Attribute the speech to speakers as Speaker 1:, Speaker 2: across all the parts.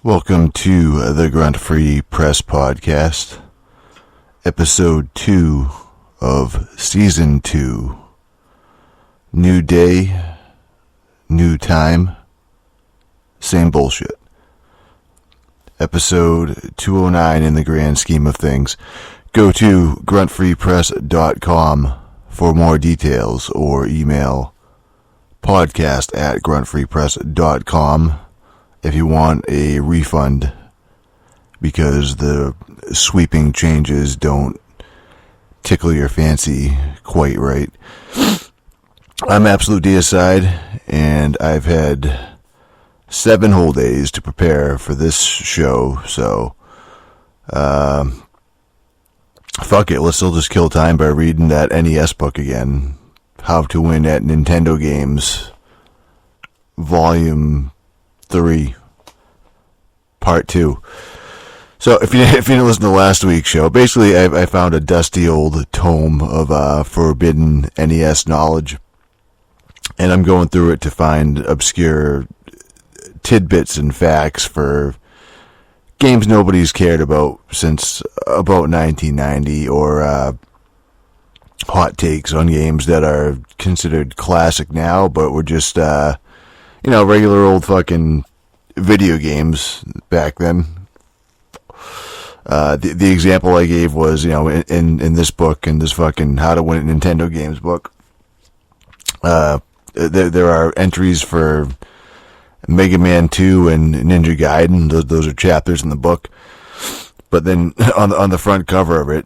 Speaker 1: Welcome to the Grunt Free Press Podcast, Episode 2 of Season 2. New day, new time, same bullshit. Episode 209 in the grand scheme of things. Go to gruntfreepress.com for more details or email podcast@gruntfreepress.com if you want a refund because the sweeping changes don't tickle your fancy quite right. I'm Absolute Deicide, and I've had 7 whole days to prepare for this show, so fuck it, let's still just kill time by reading that NES book again. How to Win at Nintendo Games, Volume 3, Part 2. So if you didn't listen to last week's show, basically I found a dusty old tome of forbidden NES knowledge, and I'm going through it to find obscure tidbits and facts for games nobody's cared about since about 1990, or hot takes on games that are considered classic now, but were just, regular old fucking video games back then. The example I gave was, in this book, in this fucking How to Win at Nintendo Games book, there are entries for Mega Man 2 and Ninja Gaiden. Those are chapters in the book. But then on the front cover of it,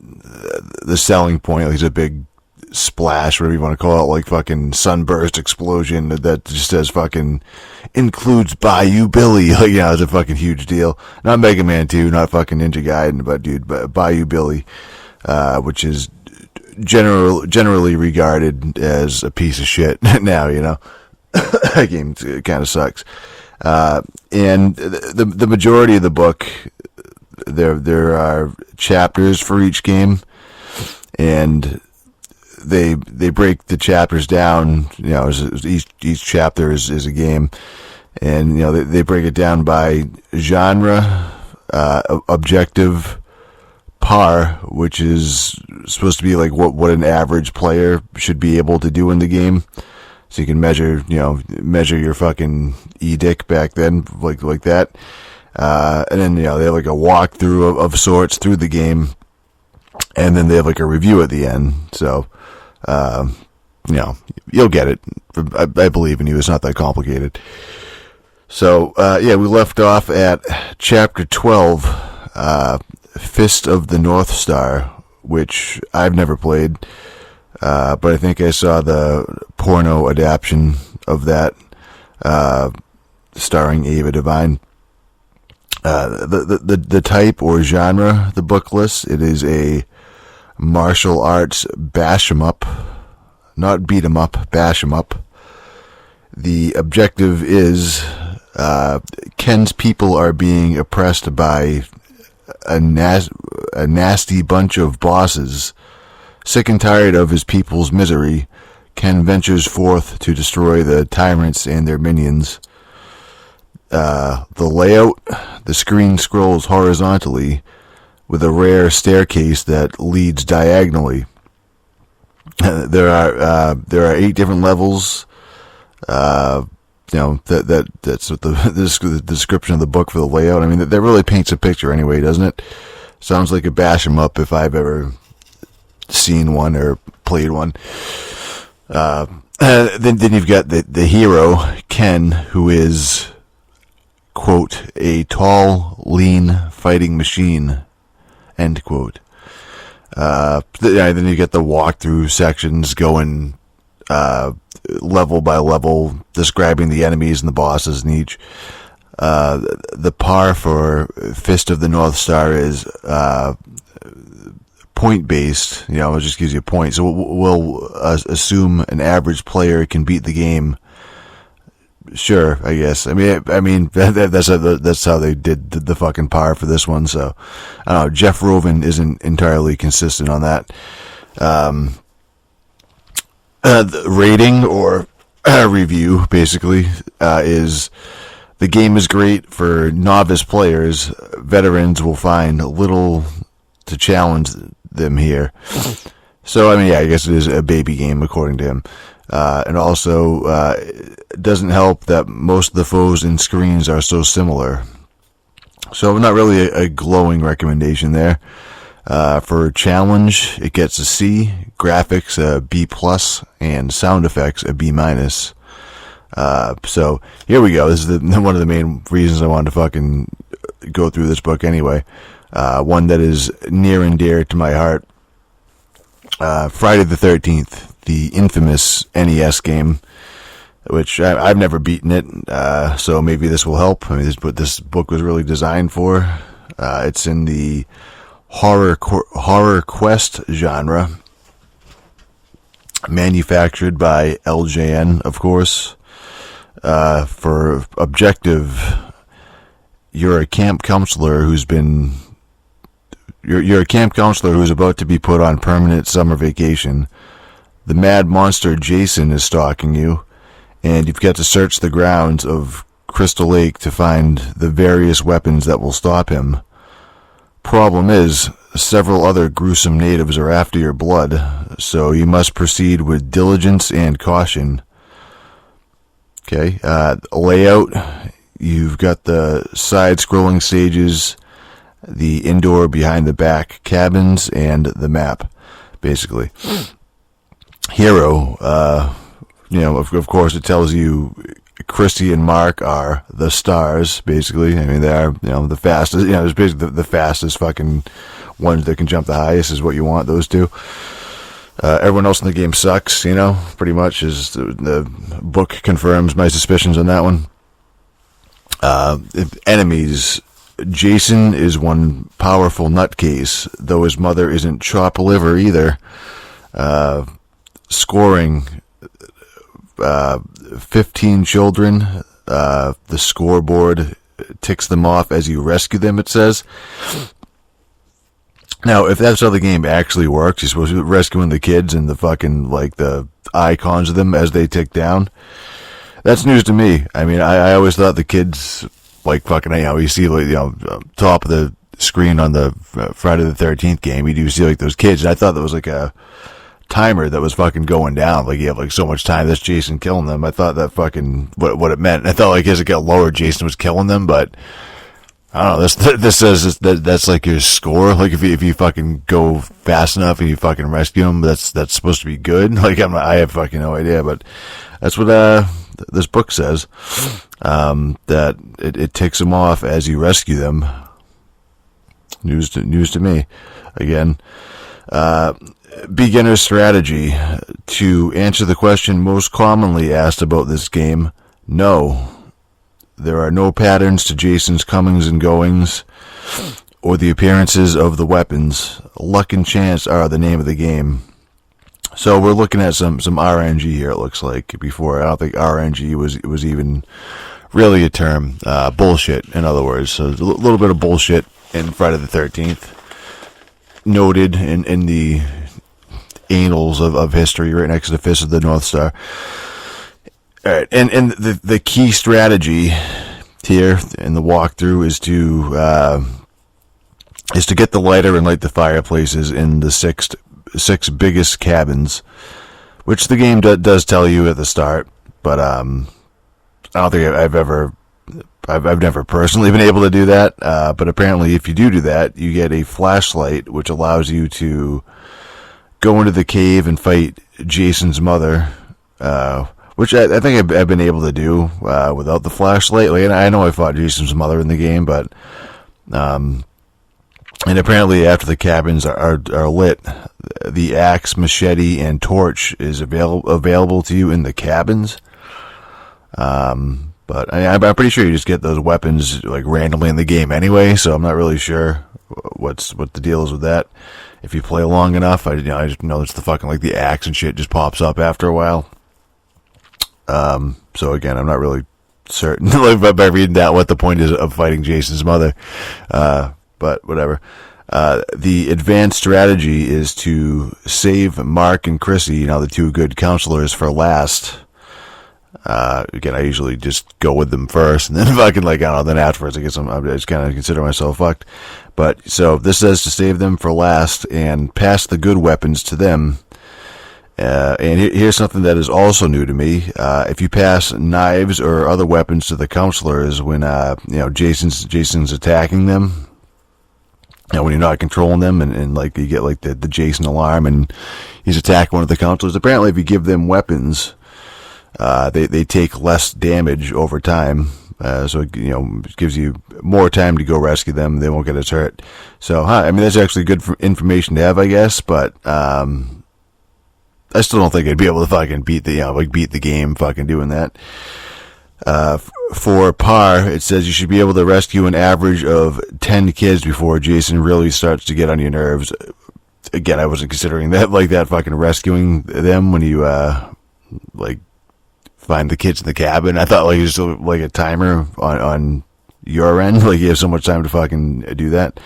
Speaker 1: the selling point is a big splash, whatever you want to call it, like fucking sunburst explosion that just says fucking includes Bayou Billy. Like, it's a fucking huge deal. Not Mega Man 2, not fucking Ninja Gaiden, but Bayou Billy, which is generally regarded as a piece of shit now, That game kind of sucks. And the majority of the book, there are chapters for each game, and they break the chapters down, as each chapter is a game, and they break it down by genre, objective, par, which is supposed to be like what an average player should be able to do in the game. So you can measure your fucking e-dick back then, like that. And then, they have like a walkthrough of sorts through the game. And then they have like a review at the end. So, you'll get it. I believe in you. It's not that complicated. So, we left off at chapter 12, Fist of the North Star, which I've never played. But I think I saw the porno adaptation of that, starring Ava Devine. The type or genre the book lists, it is a martial arts bash 'em up, not beat 'em up, bash 'em up. The objective is, Ken's people are being oppressed by a nasty bunch of bosses. Sick and tired of his people's misery, Ken ventures forth to destroy the tyrants and their minions. The layout, the screen scrolls horizontally with a rare staircase that leads diagonally. There are 8 different levels. That's what the description of the book for the layout. I mean, that really paints a picture anyway, doesn't it? Sounds like a bash 'em up if I've ever seen one or played one. Then you've got the hero, Ken, who is, quote, a tall, lean fighting machine, end quote. Then you get the walkthrough sections going level by level, describing the enemies and the bosses in each. The par for Fist of the North Star is point-based. It just gives you a point. So we'll assume an average player can beat the game. Sure, I guess. I mean that's how they did the fucking par for this one. So I don't know. Jeff Rovin isn't entirely consistent on that. The rating or review basically is The game is great for novice players. Veterans will find little to challenge them here. So, I mean, yeah, I guess it is a baby game, according to him. And also, it doesn't help that most of the foes and screens are so similar. So, not really a glowing recommendation there. For challenge, it gets a C, graphics a B+, and sound effects a B-. So here we go. This is one of the main reasons I wanted to fucking go through this book anyway. One that is near and dear to my heart. Friday the 13th, the infamous NES game, which I've never beaten it, so maybe this will help. I mean, this book was really designed for. It's in the horror quest genre, manufactured by LJN, of course. For objective, you're a camp counselor who's you're a camp counselor who's about to be put on permanent summer vacation. The mad monster Jason is stalking you, and you've got to search the grounds of Crystal Lake to find the various weapons that will stop him. Problem is, several other gruesome natives are after your blood, so you must proceed with diligence and caution. Okay, layout, you've got the side-scrolling stages, the indoor behind-the-back cabins, and the map, basically. Hero, of course it tells you Christy and Mark are the stars, basically. I mean, they are, the fastest, it's basically the fastest fucking ones that can jump the highest is what you want, those two. Everyone else in the game sucks, pretty much, as the book confirms my suspicions on that one. Enemies. Jason is one powerful nutcase, though his mother isn't chop liver either. Scoring. 15 children. The scoreboard ticks them off as you rescue them, it says. Now, if that's how the game actually works, you're supposed to be rescuing the kids and the fucking, the icons of them as they tick down. That's news to me. I mean, I always thought the kids, you see, top of the screen on the Friday the 13th game, you do see, those kids, and I thought that was, a timer that was fucking going down. You have, so much time, that's Jason killing them. I thought that fucking, what it meant. I thought, as it got lower, Jason was killing them, but I don't know, this says that's your score. If you fucking go fast enough and you fucking rescue them, that's supposed to be good. I have fucking no idea, but that's what this book says. That it ticks them off as you rescue them. News to me. Again, beginner strategy. To answer the question most commonly asked about this game, no. There are no patterns to Jason's comings and goings, or the appearances of the weapons. Luck and chance are the name of the game. So we're looking at some RNG here, it looks like. Before, I don't think RNG was even really a term. Bullshit, in other words. So a little bit of bullshit in Friday the 13th. Noted in the annals of history, right next to the Fist of the North Star. All right, and the key strategy here in the walkthrough is to get the lighter and light the fireplaces in the six biggest cabins, which the game does tell you at the start, but I don't think I've never personally been able to do that. But apparently, if you do that, you get a flashlight, which allows you to go into the cave and fight Jason's mother. Which I think I've been able to do without the flashlight. And I know I fought Jason's mother in the game, but and apparently after the cabins are lit, the axe, machete, and torch is available to you in the cabins. But I'm pretty sure you just get those weapons randomly in the game anyway. So I'm not really sure what the deal is with that. If you play long enough, I just know it's the fucking the axe and shit just pops up after a while. So again, I'm not really certain by reading that what the point is of fighting Jason's mother. But whatever. The advanced strategy is to save Mark and Chrissy, the two good counselors, for last. Again, I usually just go with them first, and then fucking like, I don't know, then afterwards I just kind of consider myself fucked. But so this says to save them for last and pass the good weapons to them. And here's something that is also new to me. If you pass knives or other weapons to the counselors when Jason's attacking them, when you're not controlling them, and like you get like the Jason alarm and he's attacking one of the counselors. Apparently, if you give them weapons, they take less damage over time. So it gives you more time to go rescue them. They won't get as hurt. So, I mean, that's actually good information to have, I guess. But I still don't think I'd be able to fucking beat the game fucking doing that. For par, it says you should be able to rescue an average of 10 kids before Jason really starts to get on your nerves. Again, I wasn't considering that like that fucking rescuing them when you find the kids in the cabin. I thought like it was like a timer on your end, like you have so much time to fucking do that.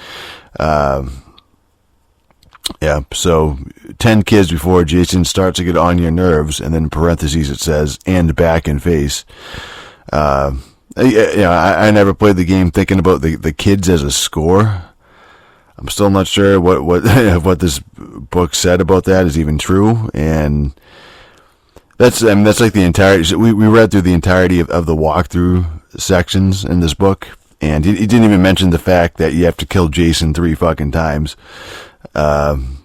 Speaker 1: Yeah, so 10 kids before Jason starts to get on your nerves, and then in parentheses it says, and back and face. I never played the game thinking about the kids as a score. I'm still not sure what this book said about that is even true, and that's like the entirety. We read through the entirety of the walkthrough sections in this book, and he didn't even mention the fact that you have to kill Jason 3 fucking times. And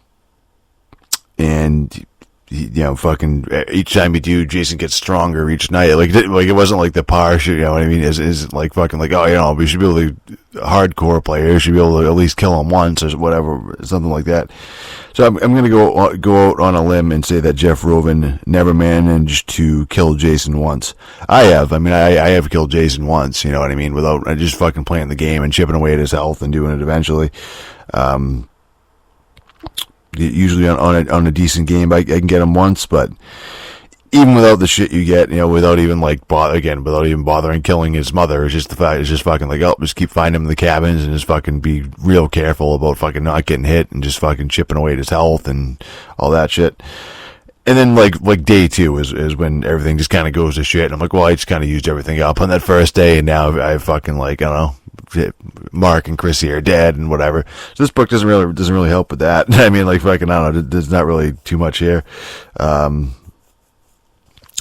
Speaker 1: fucking each time you do, Jason gets stronger each night. Like it wasn't like the par shit, you know what I mean? Is like fucking like, we should be able to, hardcore players should be able to at least kill him once or whatever, something like that. So I'm gonna go out on a limb and say that Jeff Rovin never managed to kill Jason once. I have. I mean, I have killed Jason once, you know what I mean? Without just fucking playing the game and chipping away at his health and doing it eventually. Usually on a decent game, I can get him once, but even without the shit you get, without even bothering killing his mother, it's just fucking like, just keep finding him in the cabins and just fucking be real careful about fucking not getting hit and just fucking chipping away at his health and all that shit. And then like day 2 is when everything just kind of goes to shit. And I'm like, well, I just kind of used everything up on that first day, and now I fucking like, I don't know, Mark and Chrissy are dead and whatever. So this book doesn't really help with that. I mean, like fucking, I don't know, there's not really too much here. I mean,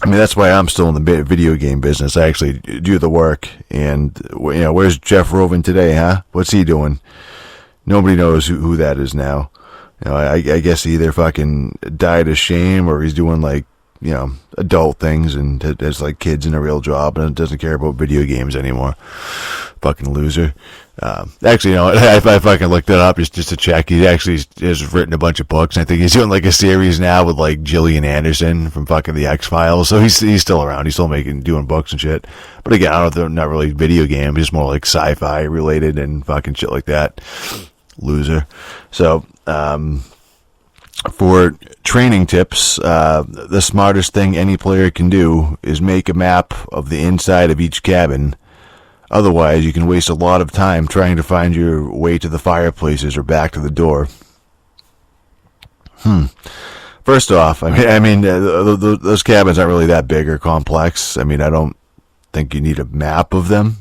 Speaker 1: that's why I'm still in the video game business. I actually do the work. And where's Jeff Rovin today, huh? What's he doing? Nobody knows who that is now. I guess he either fucking died of shame or he's doing like, adult things and has like kids in a real job and doesn't care about video games anymore. Fucking loser. Actually, I fucking looked it up just to check. He actually has written a bunch of books. And I think he's doing like a series now with like Gillian Anderson from fucking the X-Files. So he's still around. He's still doing books and shit. But again, I don't know if they're not really video games, just more like sci-fi related and fucking shit like that. Loser. So, for training tips, the smartest thing any player can do is make a map of the inside of each cabin. Otherwise, you can waste a lot of time trying to find your way to the fireplaces or back to the door. First off, I mean, those cabins aren't really that big or complex. I mean, I don't think you need a map of them.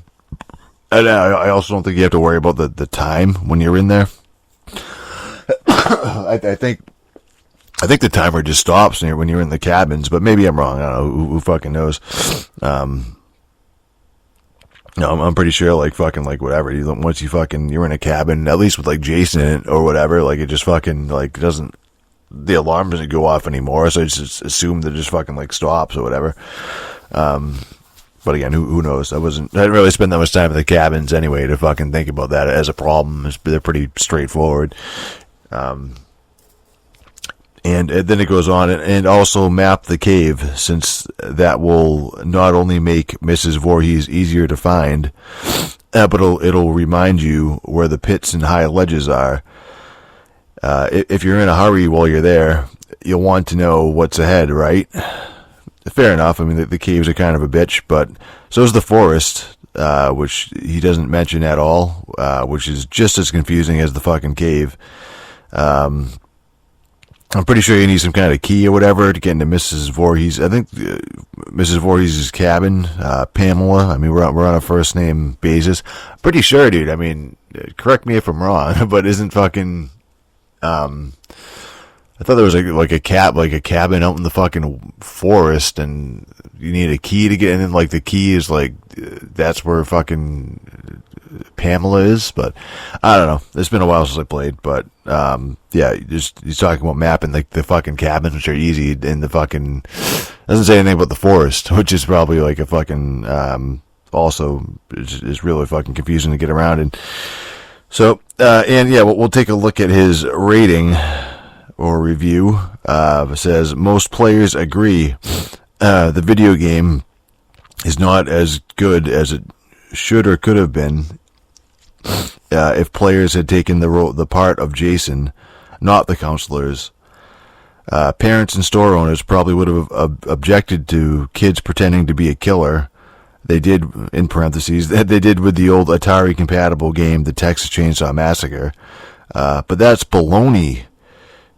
Speaker 1: And I also don't think you have to worry about the time when you're in there. I think the timer just stops when you're in the cabins, but maybe I'm wrong. I don't know. Who fucking knows? I'm pretty sure, like, fucking, like, whatever. Once you're in a cabin, at least with, like, Jason in it or whatever, like, it just fucking, like, the alarm doesn't go off anymore, so I just assume that it just fucking, like, stops or whatever. But again, who knows? I didn't really spend that much time in the cabins anyway to fucking think about that as a problem. They're pretty straightforward. And then it goes on, and also map the cave, since that will not only make Mrs. Voorhees easier to find, but it'll remind you where the pits and high ledges are. If you're in a hurry while you're there, you'll want to know what's ahead, right? Fair enough. I mean, the caves are kind of a bitch, but so is the forest, which he doesn't mention at all, which is just as confusing as the fucking cave. I'm pretty sure you need some kind of key or whatever to get into Mrs. Voorhees. I think Mrs. Voorhees' cabin, Pamela. I mean, we're on a first name basis. Pretty sure, dude. I mean, correct me if I'm wrong, but isn't fucking, I thought there was like a cabin out in the fucking forest, and you need a key to get in. And like the key is like that's where fucking Pamela is. But I don't know. It's been a while since I played. But yeah, he's talking about mapping like the fucking cabins, which are easy. In the fucking doesn't say anything about the forest, which is probably like a fucking also is really fucking confusing to get around in. So and yeah, we'll take a look at his rating. Or review says most players agree the video game is not as good as it should or could have been if players had taken the part of Jason, not the counselors. Parents and store owners probably would have objected to kids pretending to be a killer. They did, in parentheses, they did with the old Atari compatible game, the Texas Chainsaw Massacre. But that's baloney.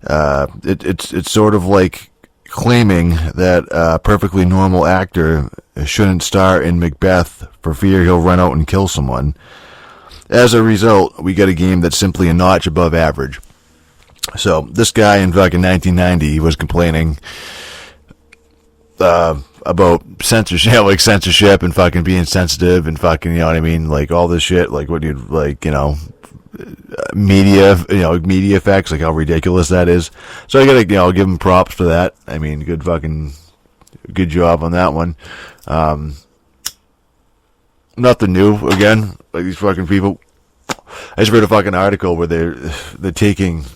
Speaker 1: It's sort of like claiming that a perfectly normal actor shouldn't star in Macbeth for fear he'll run out and kill someone. As a result, we get a game that's simply a notch above average. So this guy in fucking 1990 was complaining about censorship, like censorship and fucking being sensitive and fucking, you know what I mean, like all this shit, like what you'd like, you know. Media effects, like how ridiculous that is. So I gotta, give him props for that. I mean, good job on that one. Nothing new, again, like these fucking people. I just read a fucking article where they're taking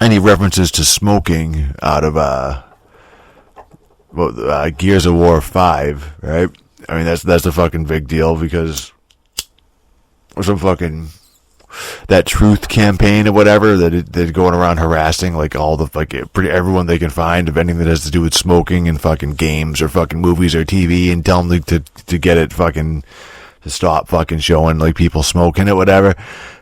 Speaker 1: any references to smoking out of, Gears of War 5, right? I mean, that's a fucking big deal because some fucking that truth campaign or whatever that they're going around harassing like all the pretty everyone they can find of anything that has to do with smoking and fucking games or fucking movies or TV, and tell them to get it fucking to stop fucking showing like people smoking or whatever.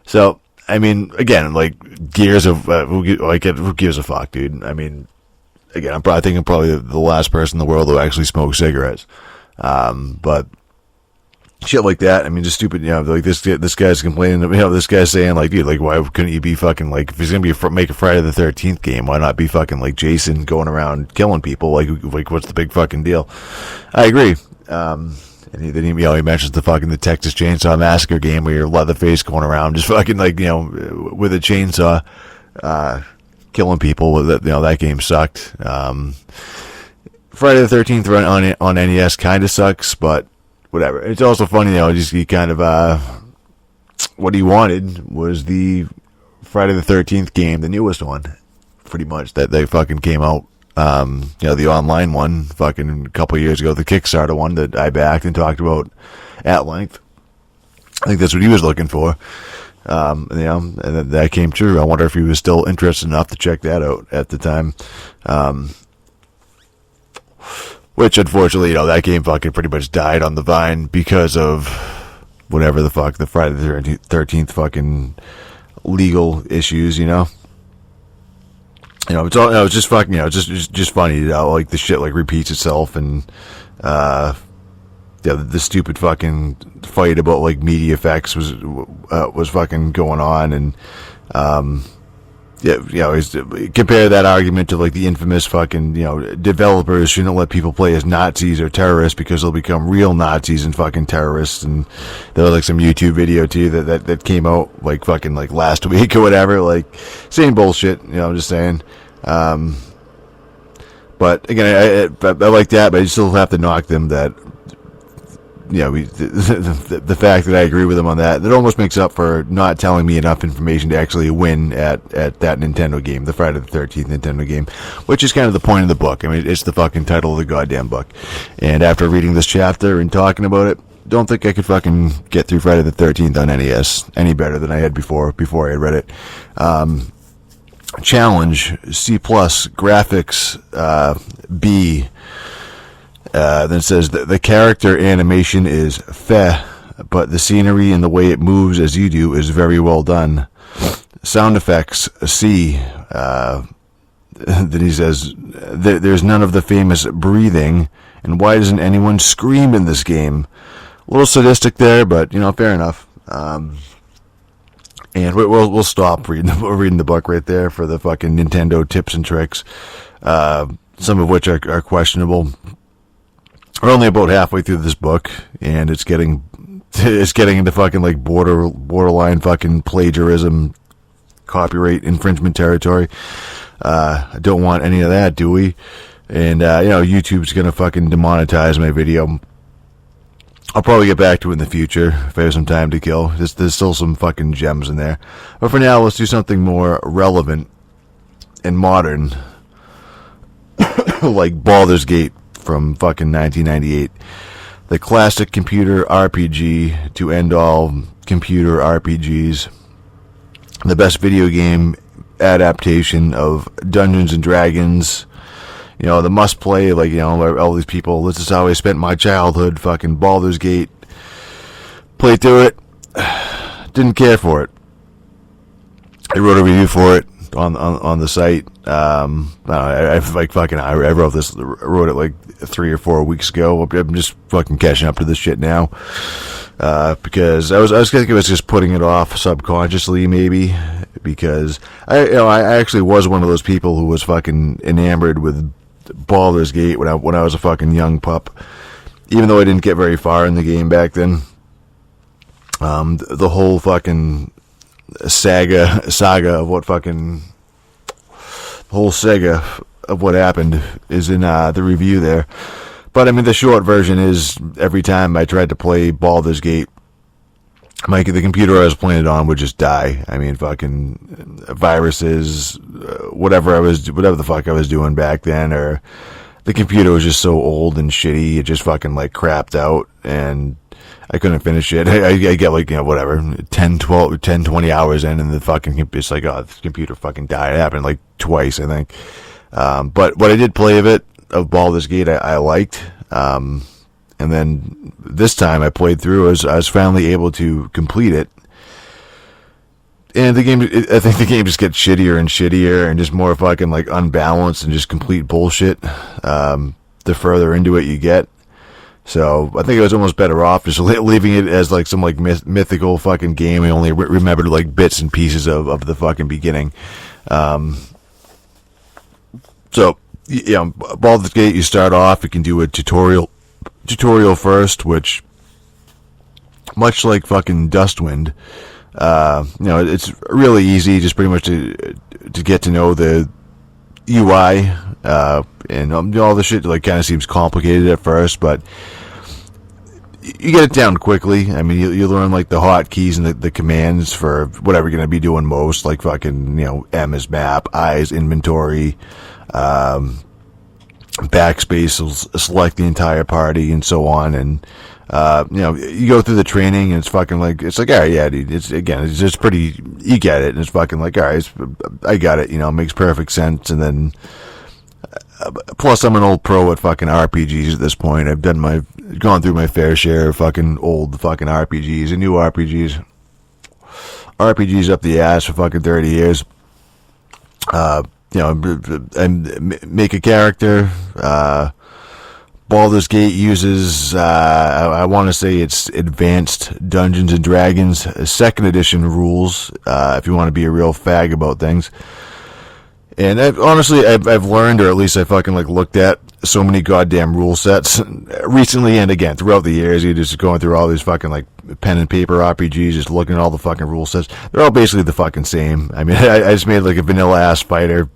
Speaker 1: So I mean, again, like Gears of who gives a fuck, dude? I mean, again, I'm probably the last person in the world who actually smokes cigarettes, but. Shit like that. I mean, just stupid. Like this guy's complaining. This guy's saying like, dude, like, why couldn't you be fucking like, if he's gonna make a Friday the 13th game, why not be fucking like Jason going around killing people? Like what's the big fucking deal? I agree. And then he mentions the Texas Chainsaw Massacre game where you're Leatherface going around just fucking like, with a chainsaw, killing people. That game sucked. Friday the 13th on NES kind of sucks, but. Whatever. It's also funny, he kind of, what he wanted was the Friday the 13th game, the newest one, pretty much, that they fucking came out, the online one, fucking a couple of years ago, the Kickstarter one that I backed and talked about at length. I think that's what he was looking for. And that came true. I wonder if he was still interested enough to check that out at the time. Which, unfortunately, that game fucking pretty much died on the vine because of whatever the fuck, the Friday the 13th fucking legal issues, it's all, it's just fucking, just funny, like the shit like repeats itself, and, the stupid fucking fight about like media effects was fucking going on, and, compare that argument to like the infamous fucking, developers shouldn't let people play as Nazis or terrorists because they'll become real Nazis and fucking terrorists. And there was like some YouTube video too that came out like fucking like last week or whatever, like same bullshit, I'm just saying. But again, I like that, but I still have to knock them that, the fact that I agree with him on that almost makes up for not telling me enough information to actually win at that Nintendo game, the Friday the 13th Nintendo game, which is kind of the point of the book. I mean, it's the fucking title of the goddamn book. And after reading this chapter and talking about it, don't think I could fucking get through Friday the 13th on NES any better than I had before I had read it. Challenge, C+, graphics, B. Then it says the character animation is feh, but the scenery and the way it moves as you do is very well done. Sound effects, C. then he says, there's none of the famous breathing, and why doesn't anyone scream in this game? A little sadistic there, but, fair enough. And we'll stop reading the book right there for the fucking Nintendo tips and tricks, some of which are questionable. We're only about halfway through this book, and it's getting into fucking like borderline fucking plagiarism, copyright infringement territory. I don't want any of that, do we? And YouTube's gonna fucking demonetize my video. I'll probably get back to it in the future if I have some time to kill. There's still some fucking gems in there. But for now, let's do something more relevant and modern, like Baldur's Gate from fucking 1998. The classic computer RPG to end all computer RPGs. The best video game adaptation of Dungeons and Dragons. The must play, all these people, this is how I spent my childhood, fucking Baldur's Gate. Played through it. Didn't care for it. I wrote a review for it on the site. I wrote it like 3 or 4 weeks ago. I'm just fucking catching up to this shit now. Because I was thinking I was just putting it off subconsciously, maybe. Because I actually was one of those people who was fucking enamored with Baldur's Gate when I was a fucking young pup, even though I didn't get very far in the game back then. The whole fucking saga of what fucking whole saga of what happened is in the review there. But I mean, the short version is every time I tried to play Baldur's Gate, the computer I was playing it on would just die. I mean, fucking viruses, whatever the fuck I was doing back then, or the computer was just so old and shitty, it just fucking like crapped out, and I couldn't finish it. I get like, 10, 20 hours in, and the fucking, it's like, oh, the computer fucking died. It happened like twice, I think. But what I did play of Baldur's Gate, I liked. And then this time I played through, I was finally able to complete it. And I think the game just gets shittier and shittier and just more fucking like unbalanced and just complete bullshit, the further into it you get. So I think it was almost better off just leaving it as like some like mythical fucking game. I only remembered like bits and pieces of the fucking beginning. So, Baldur's Gate, you start off, you can do a tutorial first, which, much like fucking Dustwind, it's really easy, just pretty much to get to know the UI, and all the shit like kind of seems complicated at first, but you get it down quickly. I mean, you learn like the hotkeys and the commands for whatever you're gonna be doing most, like fucking M is map, I is inventory, backspace will select the entire party, and so on. And you go through the training, and it's fucking like, it's like, all right, yeah, dude, it's just pretty, you get it, and it's fucking like, all right, I got it, it makes perfect sense. And then plus I'm an old pro at fucking RPGs at this point. I've gone through my fair share of fucking old fucking RPGs and new RPGs up the ass for fucking 30 years. And make a character. Baldur's Gate uses, I want to say it's Advanced Dungeons and Dragons 2nd edition rules, if you want to be a real fag about things. And I've learned, or at least I fucking like looked at so many goddamn rule sets recently and again throughout the years. You're just going through all these fucking like pen and paper RPGs, just looking at all the fucking rule sets. They're all basically the fucking same. I mean, I just made like a vanilla ass fighter.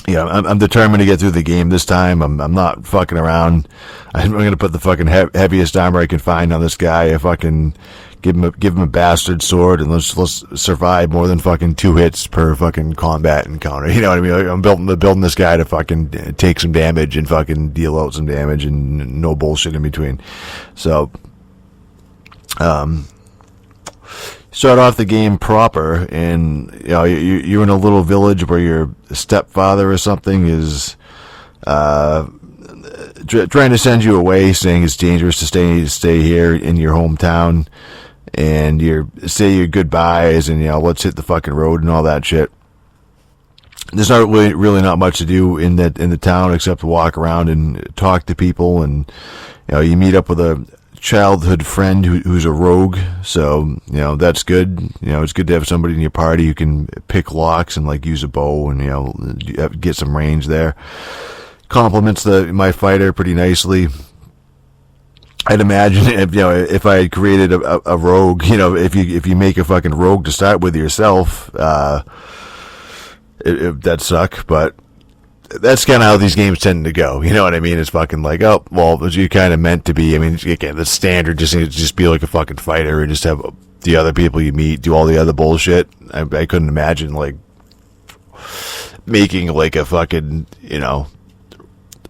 Speaker 1: I'm determined to get through the game this time. I'm not fucking around. I'm gonna put the fucking heaviest armor I can find on this guy. I fucking give him a bastard sword, and let's survive more than fucking 2 hits per fucking combat encounter. You know what I mean? I'm building this guy to fucking take some damage and fucking deal out some damage, and no bullshit in between. So, start off the game proper, and you're in a little village where your stepfather or something is trying to send you away, saying it's dangerous to stay here in your hometown, and say your goodbyes, and let's hit the fucking road and all that shit. there's not really not much to do in the town except to walk around and talk to people, and you meet up with a childhood friend who's a rogue, so that's good. It's good to have somebody in your party who can pick locks and like use a bow and get some range there. Complements my fighter pretty nicely. I'd imagine if I had created a rogue, if you make a fucking rogue to start with yourself, that'd suck, but that's kind of how these games tend to go. You know what I mean? It's fucking like, oh, well, you're kind of meant to be. I mean, again, the standard just be like a fucking fighter and just have the other people you meet do all the other bullshit. I couldn't imagine like making like a fucking,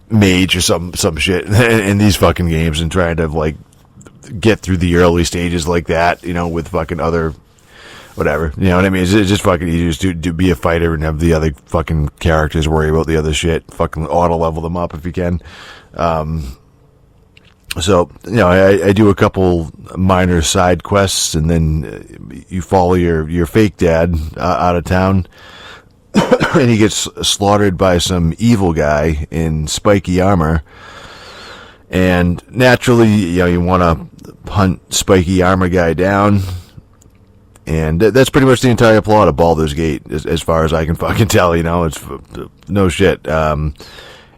Speaker 1: mage or some shit in these fucking games and trying to like get through the early stages like that, with fucking other whatever. You know what I mean? It's just fucking easier to be a fighter and have the other fucking characters worry about the other shit. Fucking auto level them up if you can. So, I do a couple minor side quests, and then you follow your fake dad out of town, and he gets slaughtered by some evil guy in spiky armor. And naturally, you want to hunt spiky armor guy down. And that's pretty much the entire plot of Baldur's Gate, as far as I can fucking tell. It's no shit. And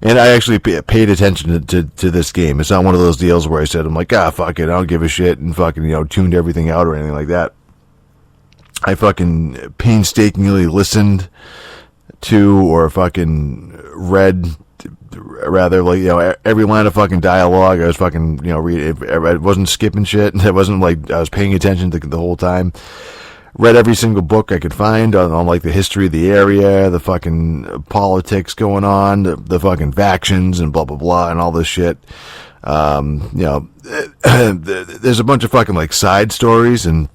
Speaker 1: I actually paid attention to this game. It's not one of those deals where I said, I'm like, fuck it, I don't give a shit, and fucking, tuned everything out or anything like that. I fucking painstakingly listened to, or fucking read, rather, like, every line of fucking dialogue. I was fucking, reading. I wasn't skipping shit. It wasn't like I was paying attention to the whole time. Read every single book I could find on like the history of the area, the fucking politics going on, the fucking factions and blah blah blah and all this shit. There's a bunch of fucking like side stories, and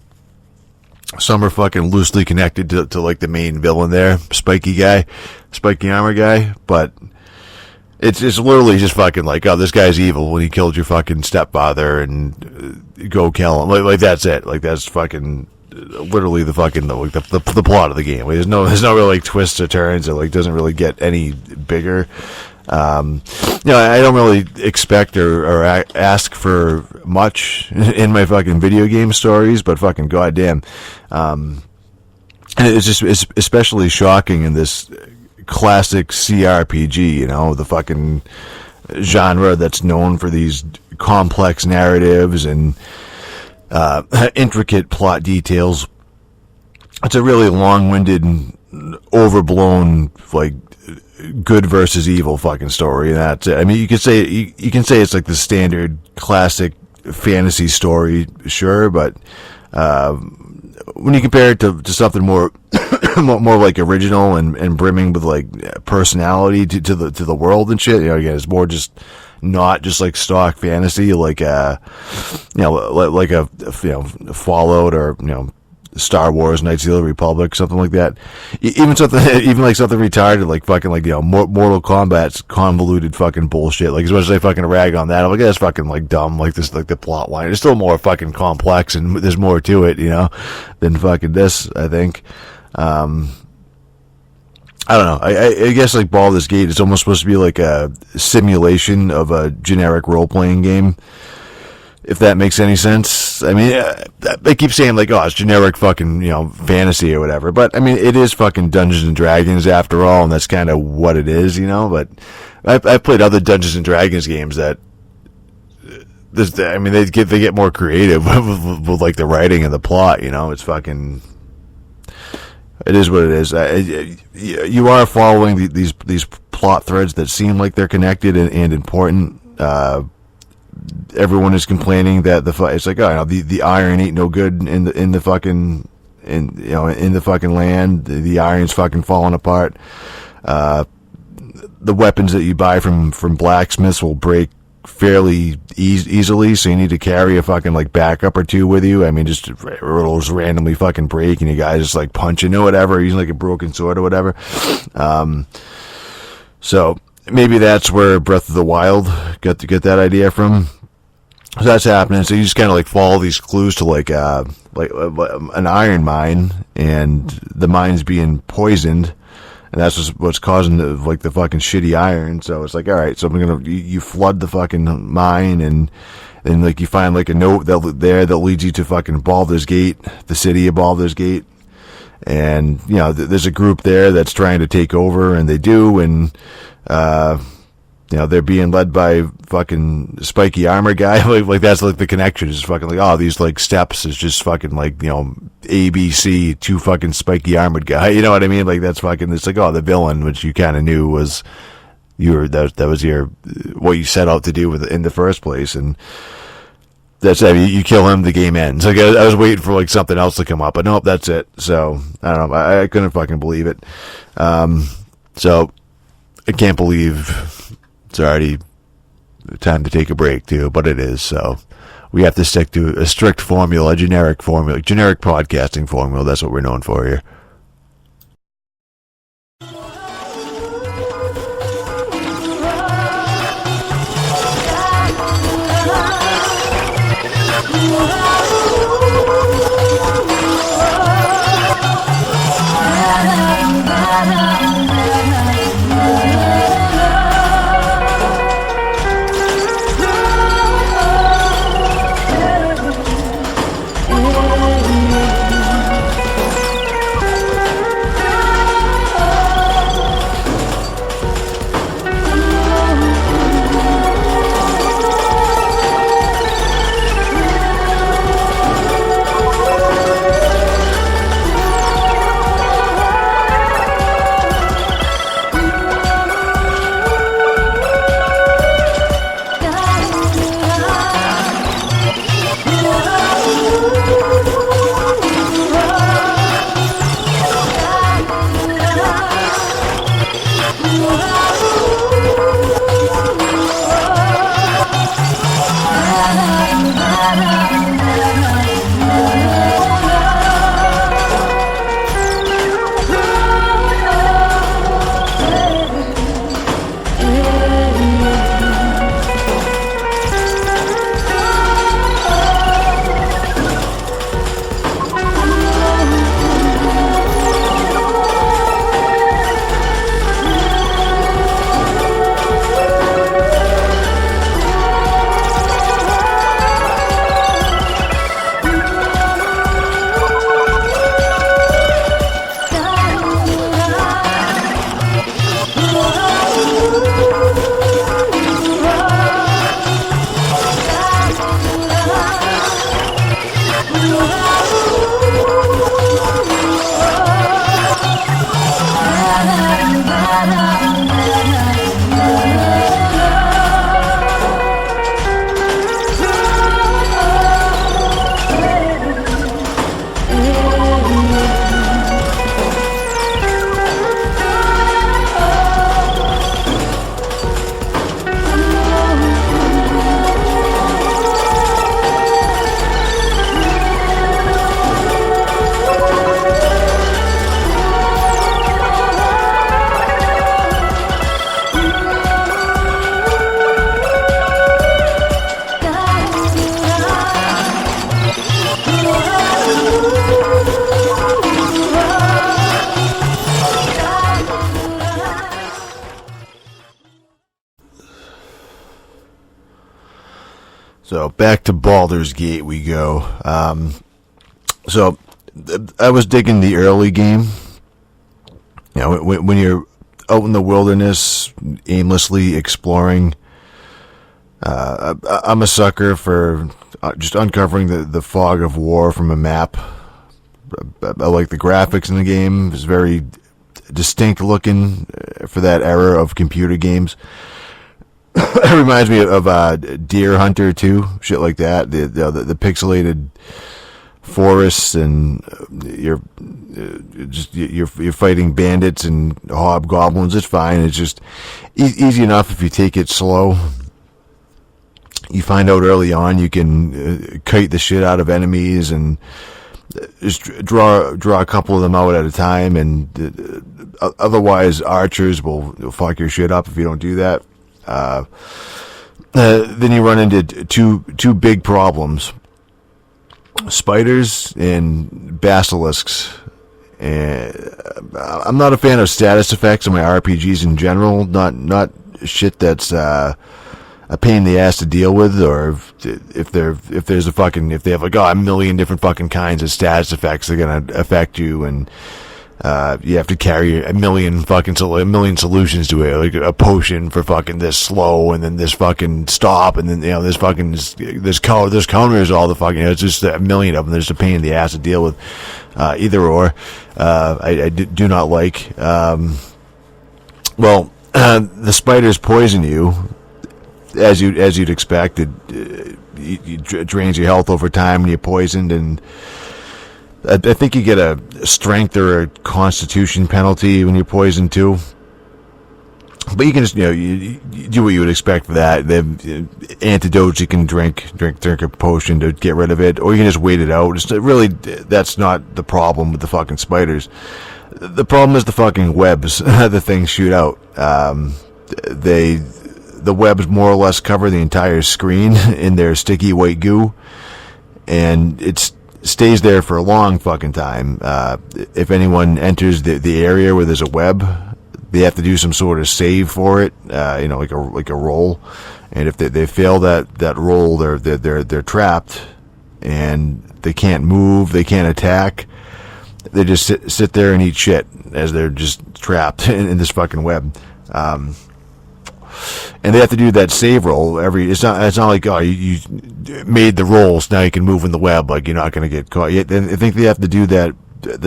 Speaker 1: some are fucking loosely connected to like the main villain there, spiky armor guy, but it's literally just fucking like, oh, this guy's evil when he killed your fucking stepfather, and go kill him. Like that's it. Like that's fucking literally the fucking the plot of the game. Like, there's no real like twists or turns. It like doesn't really get any bigger. I don't really expect or ask for much in my fucking video game stories, but fucking goddamn, and it's just especially shocking in this classic CRPG, the fucking genre that's known for these complex narratives and intricate plot details. It's a really long-winded, overblown, like, good versus evil fucking story. And that's it. I mean, you can say it's like the standard classic fantasy story, sure, but when you compare it to something more more like original and brimming with like personality to the world and shit, again, it's more just not just like stock fantasy, like like a Fallout or Star Wars, Knights of the Republic, something like that. Even like something retarded, like fucking like Mortal Kombat's convoluted fucking bullshit. Like, as much as I fucking rag on that, I'm like, that's fucking like dumb. Like this, like the plot line, it's still more fucking complex and there's more to it, than fucking this. I think. I don't know. I guess like Baldur's Gate, it's almost supposed to be like a simulation of a generic role-playing game, if that makes any sense. I mean, they keep saying like, oh, it's generic fucking, fantasy or whatever. But I mean, it is fucking Dungeons and Dragons after all, and that's kind of what it is, But I've played other Dungeons and Dragons games that, they get more creative with like the writing and the plot, It's fucking. It is what it is. You are following these plot threads that seem like they're connected and important. Everyone is complaining that it's like, oh, the iron ain't no good in the fucking land. The iron's fucking falling apart. The weapons that you buy from blacksmiths will break fairly easily, so you need to carry a fucking like backup or two with you. I mean, just it'll just randomly fucking break, and you guys just like punching or whatever, using like a broken sword or whatever. So maybe that's where Breath of the Wild got to get that idea from. So that's happening. So you just kind of like follow these clues to like an iron mine, and the mine's being poisoned. and that's what's causing the fucking shitty iron. So it's like, all right, so you flood the fucking mine, and like you find like a note that leads you to fucking Baldur's Gate, the city of Baldur's Gate, and there's a group there that's trying to take over, and they do, and they're being led by fucking spiky armor guy. like that's like the connection. It's fucking like, oh, these like steps is just fucking like, ABC, 2 fucking spiky armored guy. You know what I mean? Like that's fucking, it's like, oh, the villain, which you kind of knew was that was your, what you set out to do in the first place. And that's it. You kill him, the game ends. Like I was waiting for like something else to come up, but nope, that's it. So I don't know. I couldn't fucking believe it. So I can't believe it's already time to take a break too, but it is. So we have to stick to a strict formula, generic podcasting formula. That's what we're known for here. So back to Baldur's Gate we go. So I was digging the early game. When you're out in the wilderness, aimlessly exploring, I'm a sucker for just uncovering the fog of war from a map. I like the graphics in the game. It's very distinct looking for that era of computer games. It reminds me of Deer Hunter 2, shit like that. The pixelated forests, and you're fighting bandits and hobgoblins. It's fine. It's just easy enough if you take it slow. You find out early on you can kite the shit out of enemies and just draw a couple of them out at a time, and otherwise archers will fuck your shit up if you don't do that. Then you run into two big problems: spiders and basilisks. And I'm not a fan of status effects in my RPGs in general. Not shit that's a pain in the ass to deal with, or if they have like a million different fucking kinds of status effects that are gonna affect you, and you have to carry a million solutions to it, like a potion for fucking this slow, and then this fucking stop, and then this counters all the fucking. It's just a million of them. There's a pain in the ass to deal with. Either or, I do not like. The spiders poison you, as you'd expect. It drains your health over time when you're poisoned, and I think you get a strength or a constitution penalty when you're poisoned too. But you can just, you do what you would expect for that. They have antidotes you can drink a potion to get rid of it, or you can just wait it out. Really, that's not the problem with the fucking spiders. The problem is the fucking webs the things shoot out. The webs more or less cover the entire screen in their sticky white goo, and it stays there for a long fucking time. If anyone enters the area where there's a web, they have to do some sort of save for it, like a roll. And if they fail that roll, they're trapped, and they can't move, they can't attack. They just sit there and eat shit as they're just trapped in this fucking web. And they have to do that save roll it's not like, you made the rolls, now you can move in the web, like you're not going to get caught. I think they have to do the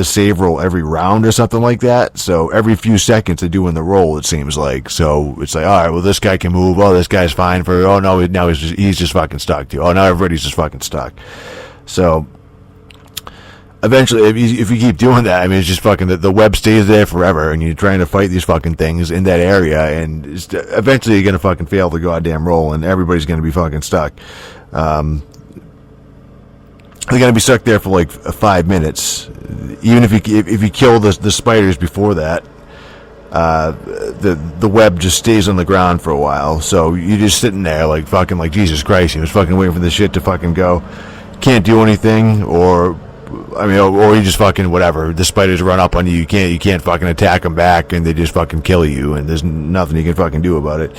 Speaker 1: save roll every round or something like that. So every few seconds they're doing the roll, it seems like. So it's like, all right, well, this guy can move. Oh, this guy's fine oh no, now he's just fucking stuck too. Oh, now everybody's just fucking stuck. So eventually, if you keep doing that, I mean, it's just fucking, the web stays there forever, and you're trying to fight these fucking things in that area, and eventually you're gonna fucking fail the goddamn roll, and everybody's gonna be fucking stuck. They're gonna be stuck there for like 5 minutes. Even if you kill the spiders before that, the web just stays on the ground for a while. So you're just sitting there like fucking like Jesus Christ. You're just fucking waiting for this shit to fucking go. Can't do anything, or you just fucking whatever. The spiders run up on you. You can't fucking attack them back, and they just fucking kill you. And there's nothing you can fucking do about it.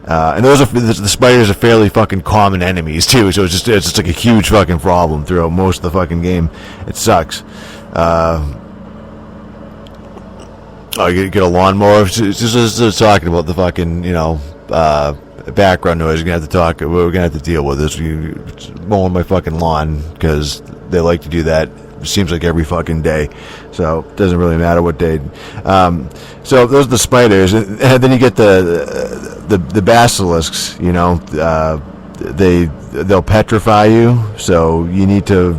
Speaker 1: And the spiders are fairly fucking common enemies too, so it's just like a huge fucking problem throughout most of the fucking game. It sucks. You get a lawnmower. It's just talking about the fucking background noise. We're gonna have to deal with this. Mowing my fucking lawn because they like to do that. It seems like every fucking day, so it doesn't really matter what day. So those are the spiders, and then you get the basilisks. They'll petrify you, so you need to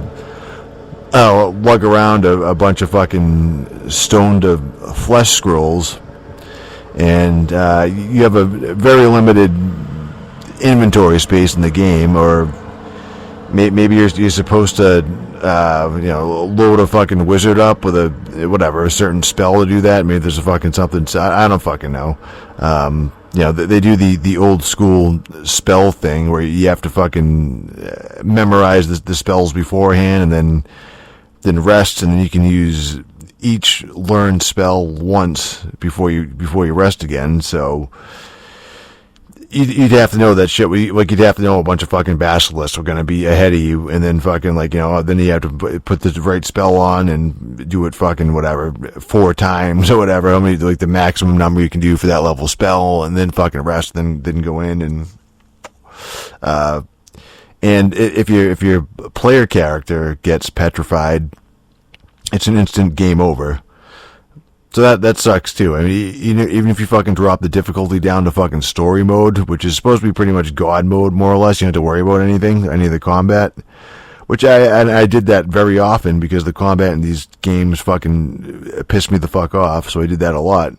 Speaker 1: lug around a bunch of fucking stone to flesh scrolls, and you have a very limited inventory space in the game, or maybe you're supposed to load a fucking wizard up with a certain spell to do that. Maybe there's a fucking something. I don't fucking know. They do the old school spell thing where you have to fucking memorize the spells beforehand, and then rest, and then you can use each learned spell once before you rest again. So you'd have to know that shit. You'd have to know a bunch of fucking basilisks are going to be ahead of you, and then fucking then you have to put the right spell on and do it fucking 4 times or whatever. I mean, like the maximum number you can do for that level spell, and then fucking rest, then go in and if your player character gets petrified, it's an instant game over. So that sucks too. I mean, even if you fucking drop the difficulty down to fucking story mode, which is supposed to be pretty much God mode, more or less, you don't have to worry about any of the combat. Which I did that very often because the combat in these games fucking pissed me the fuck off. So I did that a lot.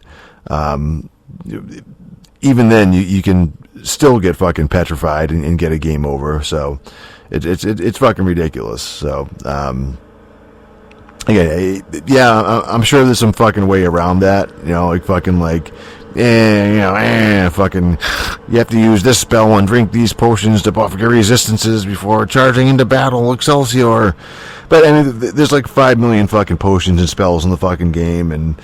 Speaker 1: Even then, you can still get fucking petrified and get a game over. So it's fucking ridiculous. So again, yeah, I'm sure there's some fucking way around that. Fucking fucking You have to use this spell and drink these potions to buff your resistances before charging into battle, Excelsior. But I mean, there's like 5 million fucking potions and spells in the fucking game, and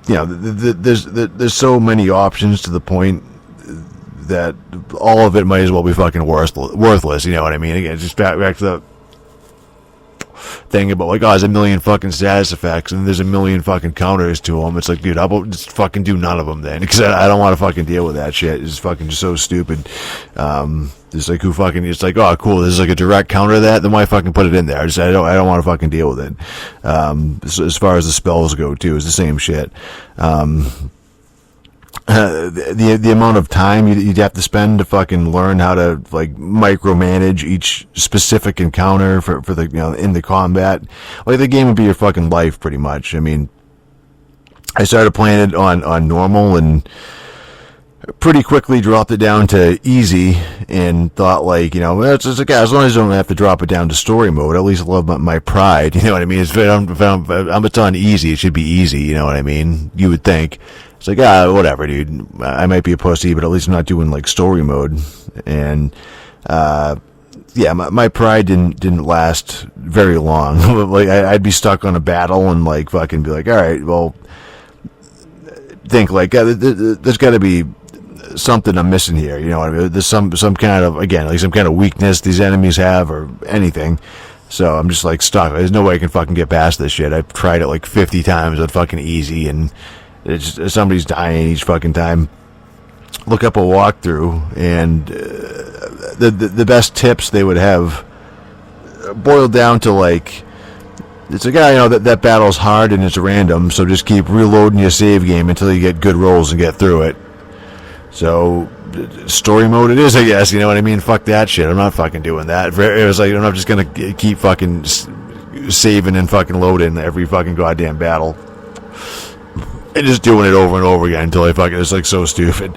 Speaker 1: there's so many options to the point that all of it might as well be fucking worthless. You know what I mean? Again, just back to the thing about like, oh, there's a million fucking status effects and there's a million fucking counters to them. It's like, dude, how about just fucking do none of them then? Because I don't want to fucking deal with that shit. It's fucking just so stupid. It's like, who fucking, it's like, oh, cool, this is like a direct counter to that, then why fucking put it in there? I don't want to fucking deal with it. As far as the spells go too, it's the same shit. The amount of time you'd have to spend to fucking learn how to like micromanage each specific encounter for the, you know, in the combat, like the game would be your fucking life pretty much. I mean, I started playing it on normal and pretty quickly dropped it down to easy and thought, like, you know, it's like, as long as I don't have to drop it down to story mode, at least I love my pride, you know what I mean? If it's on easy, it should be easy, you know what I mean? You would think. It's like, whatever, dude. I might be a pussy, but at least I'm not doing like story mode. And my pride didn't last very long. Like I'd be stuck on a battle and like fucking be like, all right, well, think like there's got to be something I'm missing here. You know what I mean? There's some kind of, again, like some kind of weakness these enemies have or anything. So I'm just like stuck. There's no way I can fucking get past this shit. I've tried it like 50 times on fucking easy, and it's just, somebody's dying each fucking time. Look up a walkthrough, and the best tips they would have boiled down to like, it's a guy, you know, that battle's hard and it's random, so just keep reloading your save game until you get good rolls and get through it. So story mode it is, I guess, you know what I mean? Fuck that shit. I'm not fucking doing that. It was like, I'm not just gonna keep fucking saving and fucking loading every fucking goddamn battle and just doing it over and over again until I fucking, it's like so stupid.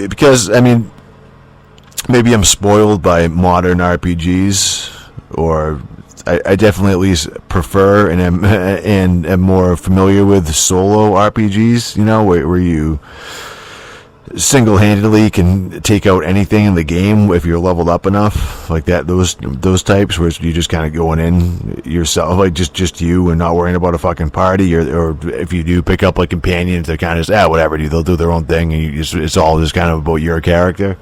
Speaker 1: Because I mean, maybe I'm spoiled by modern RPGs, or I definitely at least prefer and am more familiar with solo RPGs, you know, where you single-handedly can take out anything in the game if you're leveled up enough, like that. Those types where you just kind of going in yourself, like just you, and not worrying about a fucking party, or if you do pick up like companions, they're kind of just, whatever, dude, they'll do their own thing, and it's all just kind of about your character.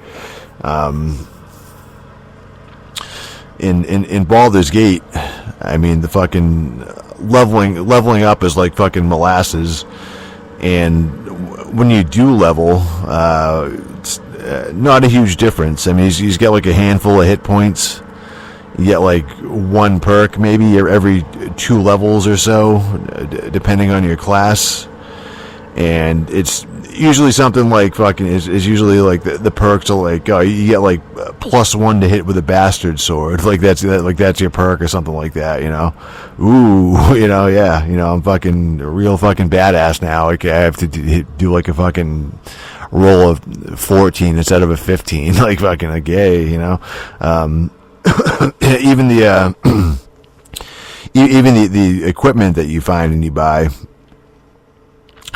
Speaker 1: In Baldur's Gate, I mean, the fucking leveling up is like fucking molasses, and when you do level, it's not a huge difference. I mean, he's got like a handful of hit points. You get like one perk maybe every 2 levels or so, depending on your class, and it's usually something like fucking is usually like the perks are like, you get like +1 to hit with a bastard sword, like that's your perk or something like that, you know. Ooh, you know, yeah, you know, I'm fucking real fucking badass now. Okay, I have to do like a fucking roll of 14 instead of a 15, like fucking a gay, you know. Even the equipment that you find and you buy,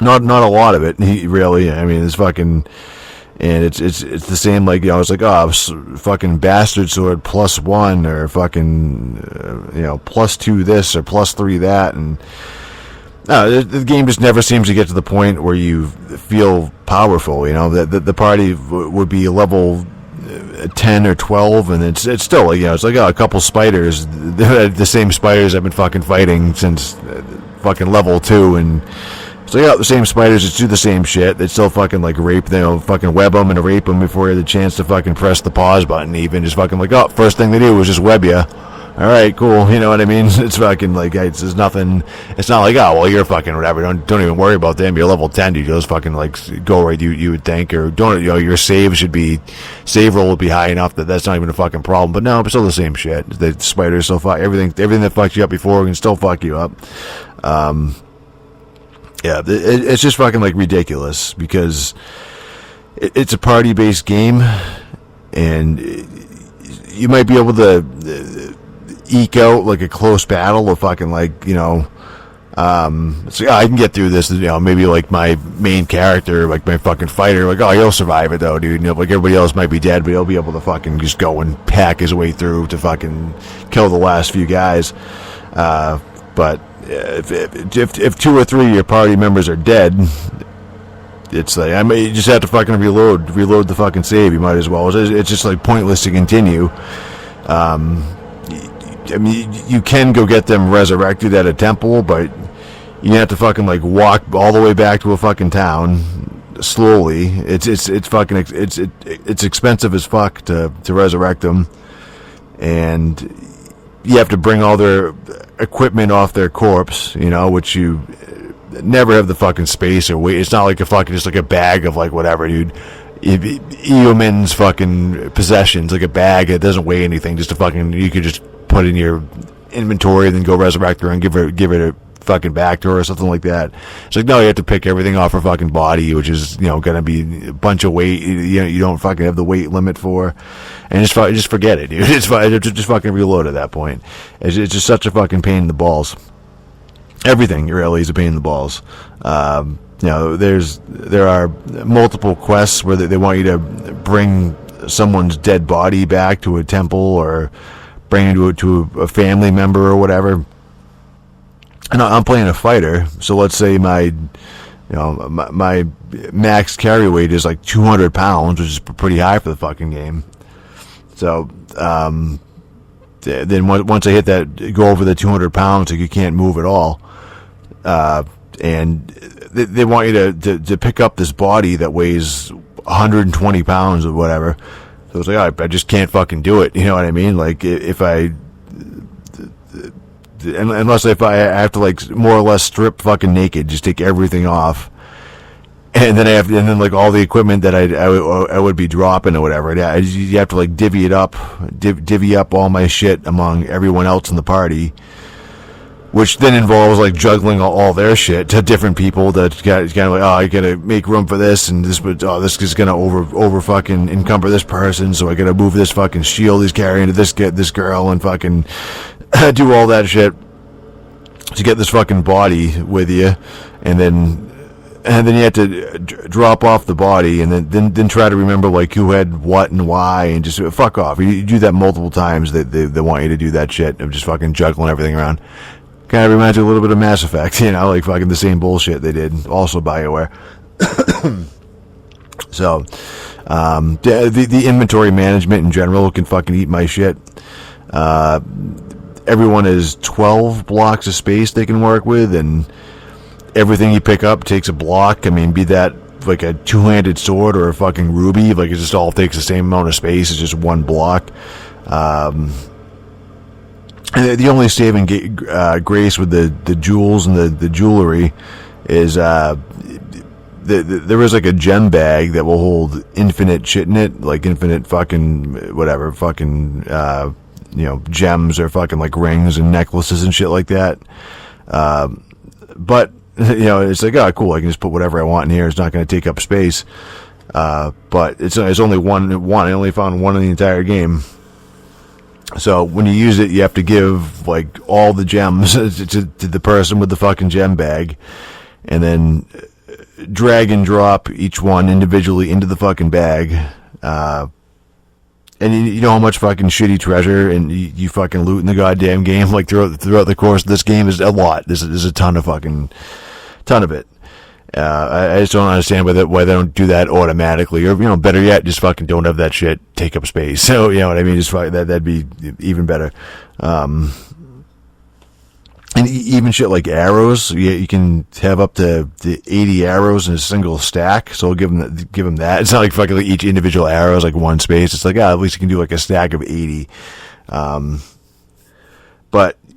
Speaker 1: not a lot of it, really. I mean, it's fucking, and it's the same, like, you know, it's like, fucking bastard sword +1, or fucking, you know, +2 this or +3 that, and the game just never seems to get to the point where you feel powerful, you know. The party would be level 10 or 12, and it's still, you know, it's like, a couple spiders, the same spiders I've been fucking fighting since fucking level 2, and so the same spiders just do the same shit. They still fucking like rape them, you know, fucking web them and rape them before you have the chance to fucking press the pause button. Even just fucking like, first thing they do is just web you. All right, cool. You know what I mean? It's fucking like, there's nothing. It's not like, well, you're fucking whatever. Don't even worry about them. You're level 10. You just fucking like go right. You would think, or don't, you know, your save roll would be high enough that that's not even a fucking problem. But no, it's still the same shit. The spiders still fuck everything that fucked you up before can still fuck you up. Yeah, it's just fucking like ridiculous, because it's a party-based game, and you might be able to eke out like a close battle of fucking like, you know, So yeah, I can get through this. Maybe like my main character, like my fucking fighter, like, oh, he'll survive it though, dude. Like everybody else might be dead, but he'll be able to fucking just go and pack his way through to fucking kill the last few guys. But if 2 or 3 of your party members are dead, it's like you just have to fucking reload the fucking save. You might as well. It's just like pointless to continue. I mean, you can go get them resurrected at a temple, but you have to fucking like walk all the way back to a fucking town slowly. It's expensive as fuck to resurrect them, and you have to bring all their equipment off their corpse, which you never have the fucking space or weight. It's not like just like a bag of like whatever, dude. Eomin's fucking possessions, like a bag that doesn't weigh anything, just you could just put in your inventory and then go resurrect her and give it a fucking back to her or something like that. It's like, no, you have to pick everything off her fucking body, which is gonna be a bunch of weight you don't fucking have the weight limit for, and just forget it, dude. It's fine. Just fucking reload at that point. It's just such a fucking pain in the balls. Everything really is a pain in the balls. There are multiple quests where they want you to bring someone's dead body back to a temple or bring it to a family member or whatever. And I'm playing a fighter, so let's say my max carry weight is like 200 pounds, which is pretty high for the fucking game. So then once I hit that, go over the 200 pounds, like you can't move at all. And they want you to pick up this body that weighs 120 pounds or whatever. So it's like, all right, I just can't fucking do it. You know what I mean? Like unless I have to like more or less strip fucking naked, just take everything off, and then like all the equipment that I would be dropping or whatever. You have to like divvy up all my shit among everyone else in the party, which then involves like juggling all their shit to different people. That kind of like, oh, I gotta make room for this, and this is gonna over fucking encumber this person, so I gotta move this fucking shield he's carrying to this girl and fucking do all that shit to get this fucking body with you, and then you have to drop off the body, and then try to remember like who had what and why, and just fuck off. You do that multiple times. They want you to do that shit of just fucking juggling everything around. Kind of reminds me a little bit of Mass Effect, like fucking the same bullshit they did. Also BioWare. So, the inventory management in general can fucking eat my shit. Everyone has 12 blocks of space they can work with, and everything you pick up takes a block. I mean, be that like a two-handed sword or a fucking ruby, like it just all takes the same amount of space. It's just one block. The only saving grace with the jewels and the jewelry is there is like a gem bag that will hold infinite shit in it, like infinite fucking whatever, fucking gems or fucking like rings and necklaces and shit like that. But it's like, oh, cool, I can just put whatever I want in here. It's not going to take up space. But it's only one. I only found one in the entire game. So when you use it, you have to give like all the gems to the person with the fucking gem bag, and then drag and drop each one individually into the fucking bag. And you know how much fucking shitty treasure and you fucking loot in the goddamn game, like throughout the course of this game, is a lot. There's a ton of it. I just don't understand why they don't do that automatically, or better yet, just fucking don't have that shit take up space. So you know what I mean? Just that'd be even better. And even shit like arrows, you can have up to 80 arrows in a single stack. So I'll give them that. It's not like fucking like each individual arrow is like one space. It's like, at least you can do like a stack of 80. But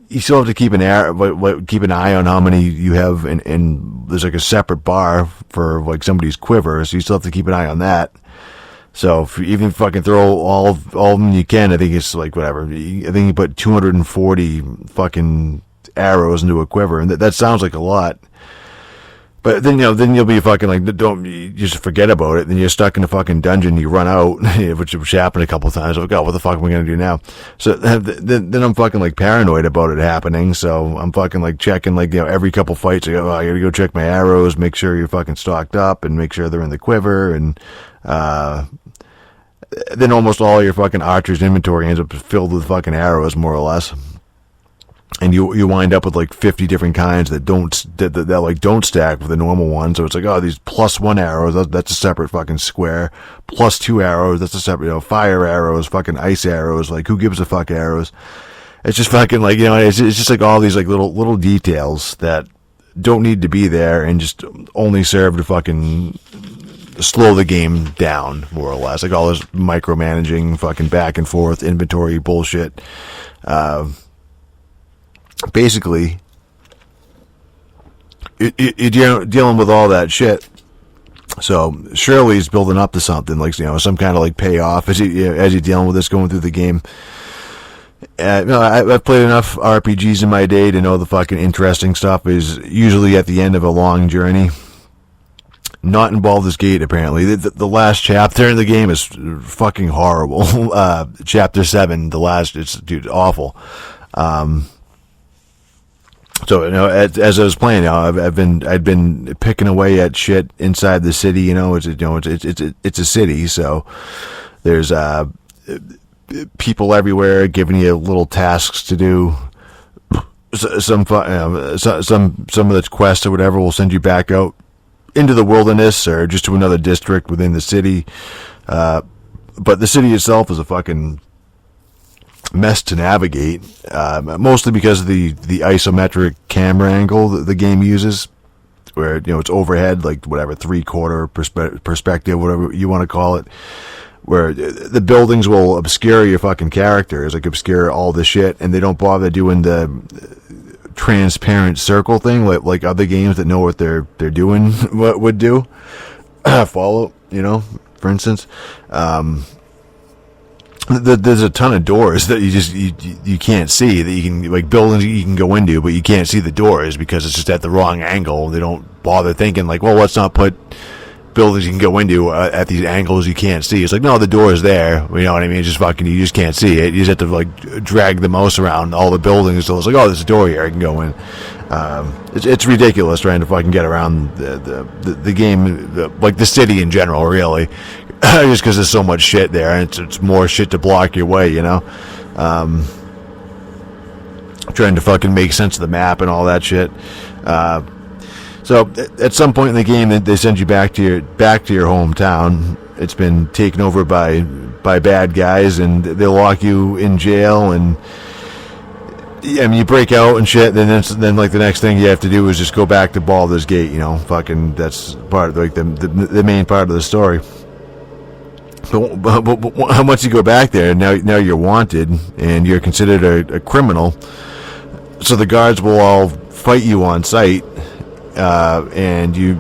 Speaker 1: you still have to keep an eye on how many you have, and there's like a separate bar for like somebody's quiver, so you still have to keep an eye on that. So if you even fucking throw all of them you can, I think it's like whatever. I think you put 240 fucking arrows into a quiver, and that sounds like a lot. But then, then you'll be fucking like, don't, you just forget about it. Then you're stuck in a fucking dungeon, you run out, which happened a couple of times. I'm like, oh, what the fuck am I going to do now? So then I'm fucking like paranoid about it happening. So I'm fucking like checking like, every couple fights, I go, oh, I gotta go check my arrows, make sure you're fucking stocked up and make sure they're in the quiver. And, then almost all your fucking archer's inventory ends up filled with fucking arrows, more or less. And you wind up with like 50 different kinds that don't stack with the normal one. So it's like, oh, these +1 arrows, that's a separate fucking square. +2 arrows, that's a separate, fire arrows, fucking ice arrows. Like, who gives a fuck arrows? It's just fucking like, it's just like all these like little details that don't need to be there and just only serve to fucking slow the game down, more or less. Like all this micromanaging, fucking back and forth inventory bullshit. Basically, you're dealing with all that shit. So Shirley's building up to something, like some kind of like payoff as you're dealing with this, going through the game. I've played enough RPGs in my day to know the fucking interesting stuff is usually at the end of a long journey. Not in Baldur's Gate, apparently. The last chapter in the game is fucking horrible. Chapter 7, the last, dude, awful. So, as I was playing, I'd been picking away at shit inside the city. It's a city, so there's people everywhere giving you little tasks to do. Some of the quests or whatever will send you back out into the wilderness or just to another district within the city. But the city itself is a fucking mess to navigate, mostly because of the isometric camera angle that the game uses, where it's overhead, like whatever 3/4 perspective, whatever you want to call it, where the buildings will obscure your fucking characters, like obscure all the shit, and they don't bother doing the transparent circle thing like other games that know what they're doing what would do. Fallout, for instance. There's a ton of doors that you can't see, that you can, like, buildings you can go into, but you can't see the doors because it's just at the wrong angle. They don't bother thinking like, well, let's not put buildings you can go into at these angles you can't see. It's like, no, the door is there. You know what I mean? It's just fucking, you just can't see it. You just have to like drag the mouse around all the buildings. So it's like, oh, there's a door here, I can go in. It's ridiculous trying to fucking get around the game, like the city in general, really. Just because there's so much shit there, and it's more shit to block your way, trying to fucking make sense of the map and all that shit. So at some point in the game, they send you back to your hometown. It's been taken over by bad guys, and they lock you in jail. And you break out and shit. Then like the next thing you have to do is just go back to Baldur's Gate. Fucking that's part of like the main part of the story. But once you go back there, now you're wanted and you're considered a criminal. So the guards will all fight you on sight, and you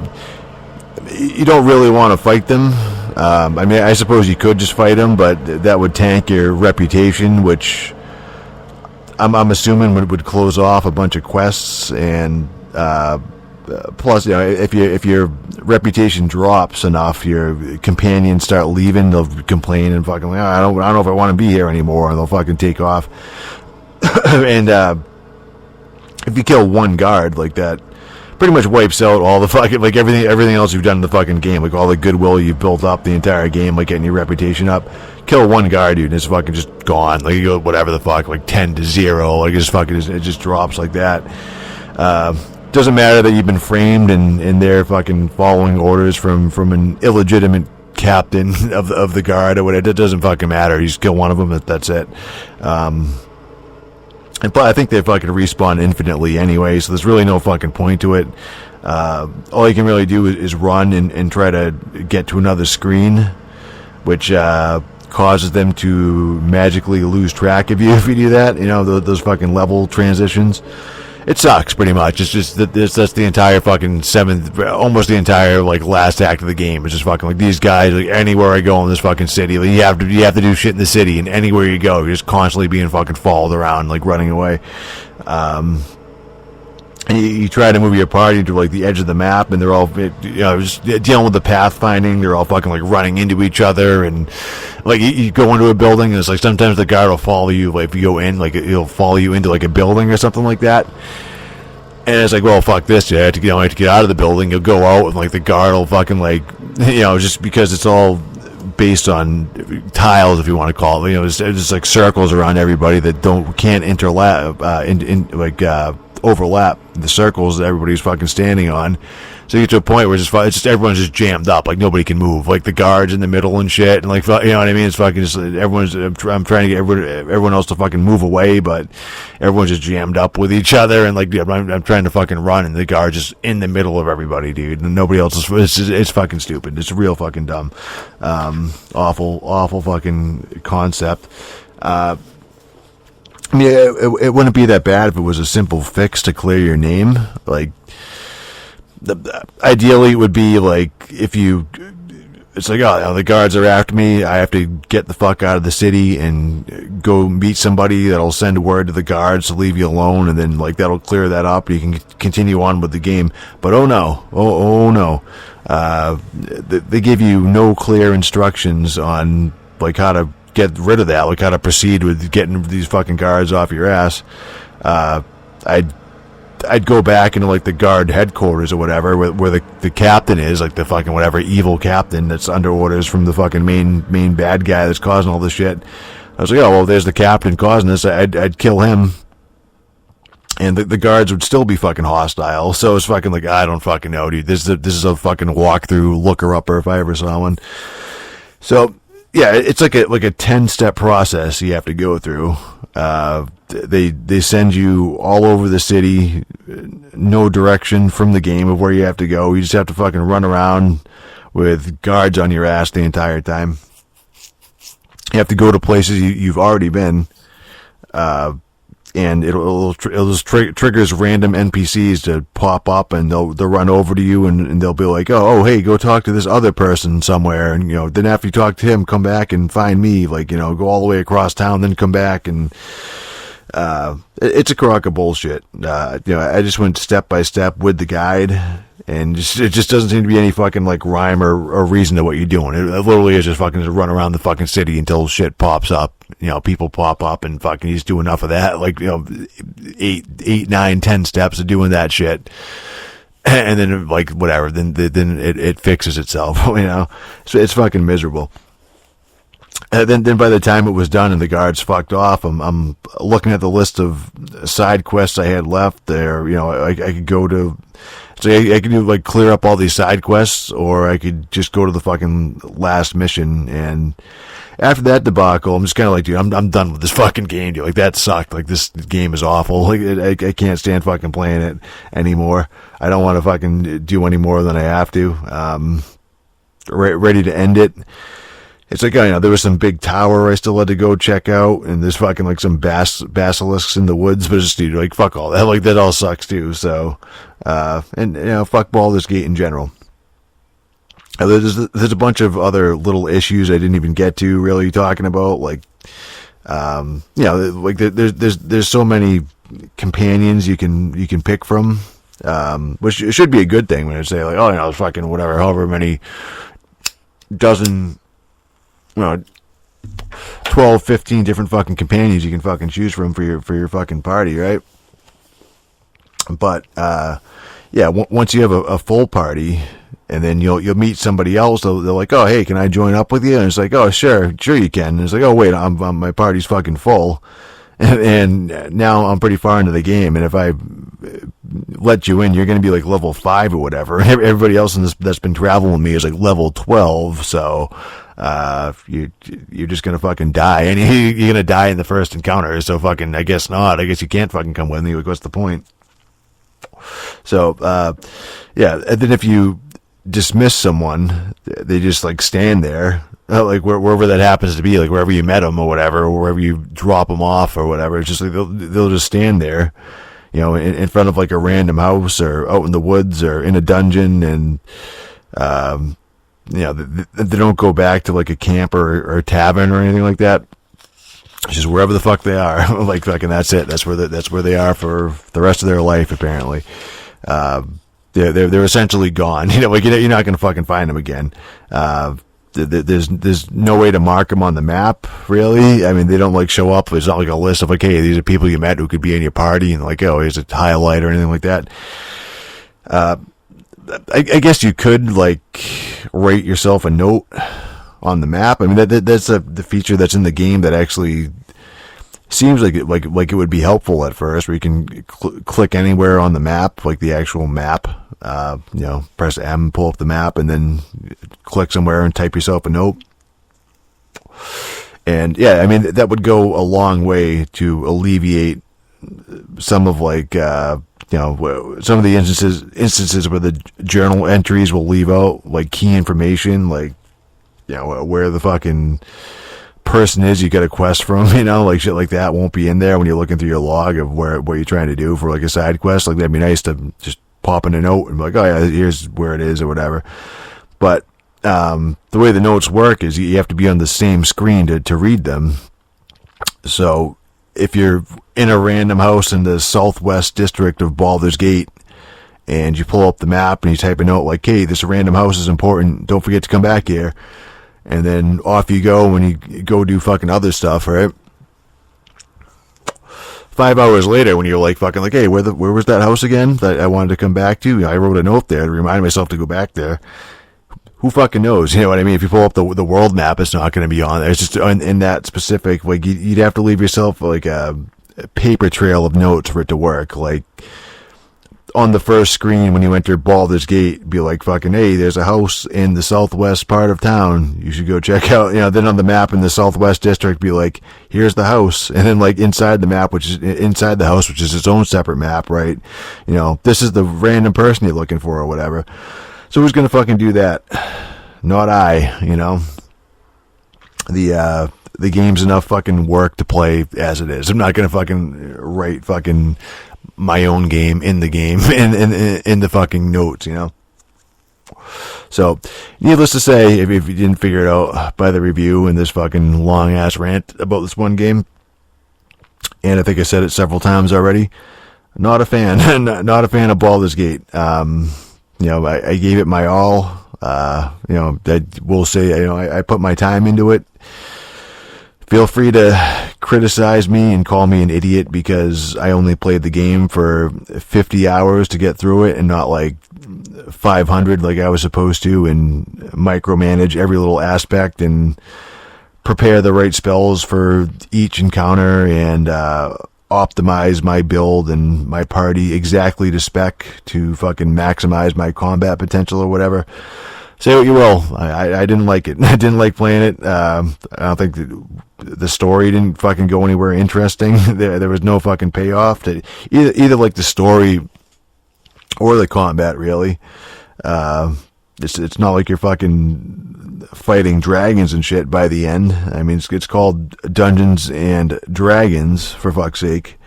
Speaker 1: don't really want to fight them. I suppose you could just fight them, but that would tank your reputation, which I'm assuming would close off a bunch of quests. And plus, if your reputation drops enough, your companions start leaving. They'll complain and fucking like, I don't know if I want to be here anymore, and they'll fucking take off. And if you kill one guard, like that, pretty much wipes out all the fucking, like everything else you've done in the fucking game, like all the goodwill you've built up the entire game, like getting your reputation up. Kill one guard, dude, and it's fucking just gone. Like you go whatever the fuck, like 10-0, like it just drops like that. Doesn't matter that you've been framed and they're fucking following orders from an illegitimate captain of the guard or whatever. It doesn't fucking matter. You just kill one of them, that's it. And I think they fucking respawn infinitely anyway, so there's really no fucking point to it. All you can really do is run and try to get to another screen, which causes them to magically lose track of you if you do that. Those fucking level transitions. It sucks, pretty much. It's just that's the entire fucking almost the entire like last act of the game. It's just fucking like these guys. Like anywhere I go in this fucking city, like, you have to do shit in the city, and anywhere you go, you're just constantly being fucking followed around, like running away. you try to move your party to like the edge of the map, and they're all, just dealing with the pathfinding. They're all fucking like running into each other, and like you go into a building, and it's like sometimes the guard will follow you. Like if you go in, like he'll follow you into like a building or something like that. And it's like, well, fuck this. I have to get out of the building. You'll go out, and like the guard will fucking like, just because it's all based on tiles, if you want to call it. It's just like circles around everybody that can't overlap the circles that everybody's fucking standing on. So you get to a point where it's just everyone's just jammed up, like nobody can move, like the guards in the middle and shit, and like, you know what I mean? It's fucking just everyone's. I'm trying to get everyone else to fucking move away, but everyone's just jammed up with each other, and like I'm trying to fucking run, and the guard's just in the middle of everybody, dude, and nobody else is. It's fucking stupid. It's real fucking dumb, awful fucking concept. It wouldn't be that bad if it was a simple fix to clear your name. Like, ideally, it would be like if it's like, oh, the guards are after me. I have to get the fuck out of the city and go meet somebody that'll send word to the guards to leave you alone, and then like that'll clear that up. And you can continue on with the game. But oh no, they give you no clear instructions on like how to get rid of that, like how to proceed with getting these fucking guards off your ass. I'd go back into like the guard headquarters or whatever, where the captain is, like the fucking whatever evil captain that's under orders from the fucking main bad guy that's causing all this shit. I was like, oh well, there's the captain causing this. I'd kill him, and the guards would still be fucking hostile. So it's fucking like, I don't fucking know, dude. This is a fucking walkthrough looker upper if I ever saw one. So yeah, it's like a 10-step process you have to go through. They send you all over the city, no direction from the game of where you have to go. You just have to fucking run around with guards on your ass the entire time. You have to go to places you've already been, and it'll just triggers random NPCs to pop up, and they'll run over to you, and they'll be like, oh hey, go talk to this other person somewhere, and then after you talk to him, come back and find me, like, go all the way across town, then come back, and it's a crock of bullshit. I just went step by step with the guide, and it just doesn't seem to be any fucking like rhyme or reason to what you're doing. It literally is just fucking just run around the fucking city until shit pops up. People pop up, and fucking you just do enough of that, like 8, 9, 10 steps of doing that shit, and then like whatever, then it fixes itself. So it's fucking miserable. Then by the time it was done and the guards fucked off, I'm looking at the list of side quests I had left there. I could go to, so I could do like clear up all these side quests, or I could just go to the fucking last mission. And after that debacle, I'm just kind of like, dude, I'm done with this fucking game, dude. Like, that sucked. Like, this game is awful. Like, I can't stand fucking playing it anymore. I don't want to fucking do any more than I have to. Ready to end it. It's like, there was some big tower I still had to go check out, and there's fucking like some basilisks in the woods, but just, dude, like, fuck all that. Like, that all sucks too. So, fuck Baldur's Gate in general. There's a bunch of other little issues I didn't even get to really talking about, like, like there's so many companions you can pick from, which should be a good thing when I say like, oh, fucking whatever, however many dozen, 12, 15 different fucking companions you can fucking choose from for your fucking party, right? But once you have a full party, and then you'll meet somebody else, they're like, oh hey, can I join up with you? And it's like, oh sure you can. And it's like, oh wait, my party's fucking full, and now I'm pretty far into the game, and if I let you in, you're going to be like level 5 or whatever. Everybody else that's been traveling with me is like level 12, so you're just gonna fucking die, and you're gonna die in the first encounter. So fucking, I guess not. I guess you can't fucking come with me. Like, what's the point? So and then if you dismiss someone, they just like stand there, like wherever that happens to be, like wherever you met them or whatever, or wherever you drop them off or whatever. It's just like they'll just stand there, in front of like a random house or out in the woods or in a dungeon, and they don't go back to like a camp or a tavern or anything like that. It's just wherever the fuck they are. Like, fucking, that's it. That's where they are for the rest of their life, apparently. They're essentially gone. You know, like, you're not going to fucking find them again. There's no way to mark them on the map, really. I mean, they don't, like, show up. It's not like a list of, like, hey, these are people you met who could be in your party, and, like, oh, here's a highlight or anything like that. I guess you could, like, rate yourself a note on the map. I mean, that's the feature that's in the game that actually seems like it would be helpful at first, where you can click anywhere on the map, like the actual map. You know, press M, pull up the map, and then click somewhere and type yourself a note. And yeah, I mean, that would go a long way to alleviate some of, like, you know, some of the instances where the journal entries will leave out, like, key information, like, you know, where the fucking person is you got a quest from, you know, like, shit like that won't be in there when you're looking through your log of what you're trying to do for, like, a side quest. Like, that'd be nice to just pop in a note and be like, oh yeah, here's where it is or whatever. But the way the notes work is you have to be on the same screen to read them. So if you're in a random house in the southwest district of Baldur's Gate and you pull up the map and you type a note like, hey, this random house is important, don't forget to come back here, and then off you go when you go do fucking other stuff, right? 5 hours later, when you're like fucking like, hey, where was that house again that I wanted to come back to? I wrote a note there to remind myself to go back there. Who fucking knows? You know what I mean? If you pull up the world map, it's not going to be on there. It's just in that specific, like, you'd have to leave yourself like a paper trail of notes for it to work. Like, on the first screen when you enter Baldur's Gate, be like fucking, hey, there's a house in the southwest part of town, you should go check out. You know, then on the map in the southwest district, be like, here's the house, and then, like, inside the map, which is inside the house, which is its own separate map, right? You know, this is the random person you're looking for or whatever. So who's gonna fucking do that? Not I, you know. The game's enough fucking work to play as it is. I'm not gonna fucking write fucking my own game in the game in the fucking notes, you know. So, needless to say, if you didn't figure it out by the review and this fucking long ass rant about this one game, and I think I said it several times already, not a fan, not a fan of Baldur's Gate. You know, I gave it my all. You know, I will say, you know, I put my time into it. Feel free to criticize me and call me an idiot because I only played the game for 50 hours to get through it and not like 500 like I was supposed to, and micromanage every little aspect and prepare the right spells for each encounter and optimize my build and my party exactly to spec to fucking maximize my combat potential or whatever. Say what you will. I didn't like it. I didn't like playing it. I don't think the story didn't fucking go anywhere interesting. There was no fucking payoff to either like the story or the combat, really. It's not like you're fucking fighting dragons and shit by the end. I mean, it's called Dungeons and Dragons, for fuck's sake.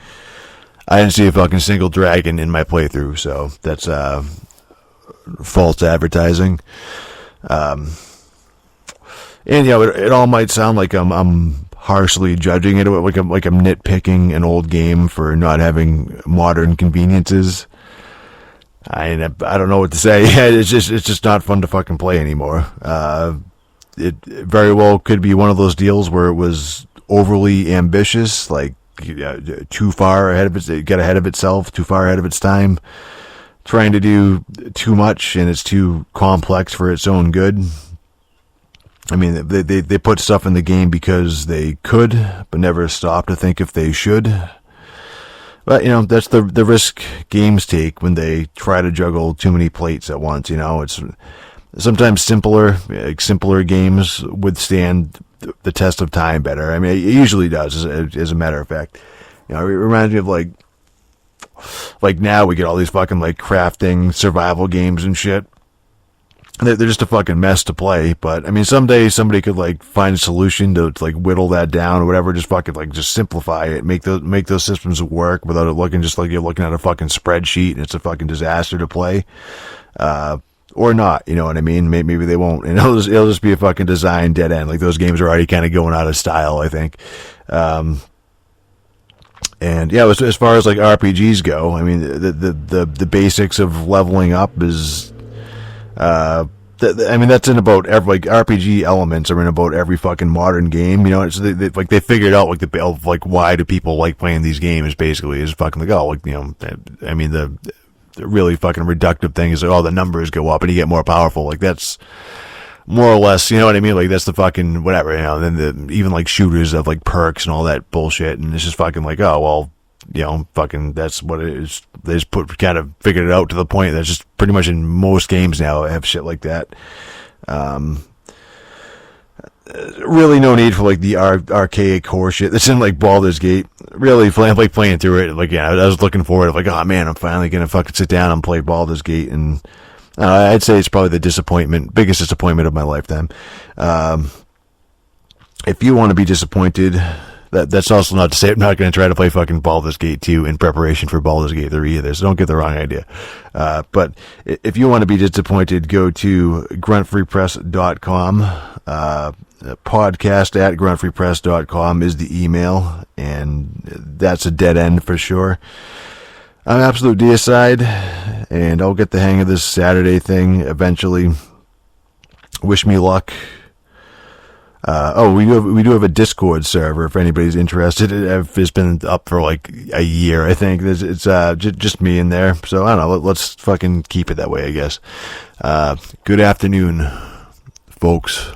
Speaker 1: I didn't see a fucking single dragon in my playthrough, so that's false advertising. And you know, it all might sound like I'm harshly judging it, like I'm nitpicking an old game for not having modern conveniences. I don't know what to say. It's just not fun to fucking play anymore. It very well could be one of those deals where it was overly ambitious, like too far ahead of it got ahead of itself, too far ahead of its time, trying to do too much, and it's too complex for its own good. I mean, they put stuff in the game because they could, but never stopped to think if they should. But, you know, that's the risk games take when they try to juggle too many plates at once, you know. It's sometimes simpler games withstand the test of time better. I mean, it usually does, as a matter of fact. You know, it reminds me of, like now we get all these fucking, like, crafting survival games and shit. They're just a fucking mess to play, but, I mean, someday somebody could, like, find a solution to like, whittle that down or whatever, just fucking, like, just simplify it, make those systems work without it looking just like you're looking at a fucking spreadsheet and it's a fucking disaster to play. or not, you know what I mean? Maybe they won't, and it'll just be a fucking design dead end. Like, those games are already kind of going out of style, I think. And yeah, as far as like RPGs go, I mean, the basics of leveling up is, I mean, that's in about every, like, RPG elements are in about every fucking modern game, you know. It's like they figured out like why do people like playing these games, basically, is fucking like, oh, like, you know, I mean, the really fucking reductive thing is like, oh, the numbers go up and you get more powerful. Like, that's more or less, you know what I mean? Like, that's the fucking whatever, you know. And then even like shooters have like perks and all that bullshit, and it's just fucking like, oh, well, you know, fucking that's what it is. They just kind of figured it out to the point that's just pretty much in most games now have shit like that. Really no need for like the archaic horse shit that's in like Baldur's Gate. Really playing through it, like, yeah, I was looking forward to, like, oh man, I'm finally gonna fucking sit down and play Baldur's Gate, and I'd say it's probably the biggest disappointment of my lifetime. If you want to be disappointed, that's also not to say I'm not going to try to play fucking Baldur's Gate 2 in preparation for Baldur's Gate 3 either, so don't get the wrong idea. But if you want to be disappointed, go to gruntfreepress.com. Podcast@gruntfreepress.com is the email, and that's a dead end for sure. I'm absolute deicide, and I'll get the hang of this Saturday thing eventually. Wish me luck. We do have a Discord server if anybody's interested. It's been up for like a year, I think. It's just me in there, so I don't know. Let's fucking keep it that way, I guess. Good afternoon, folks.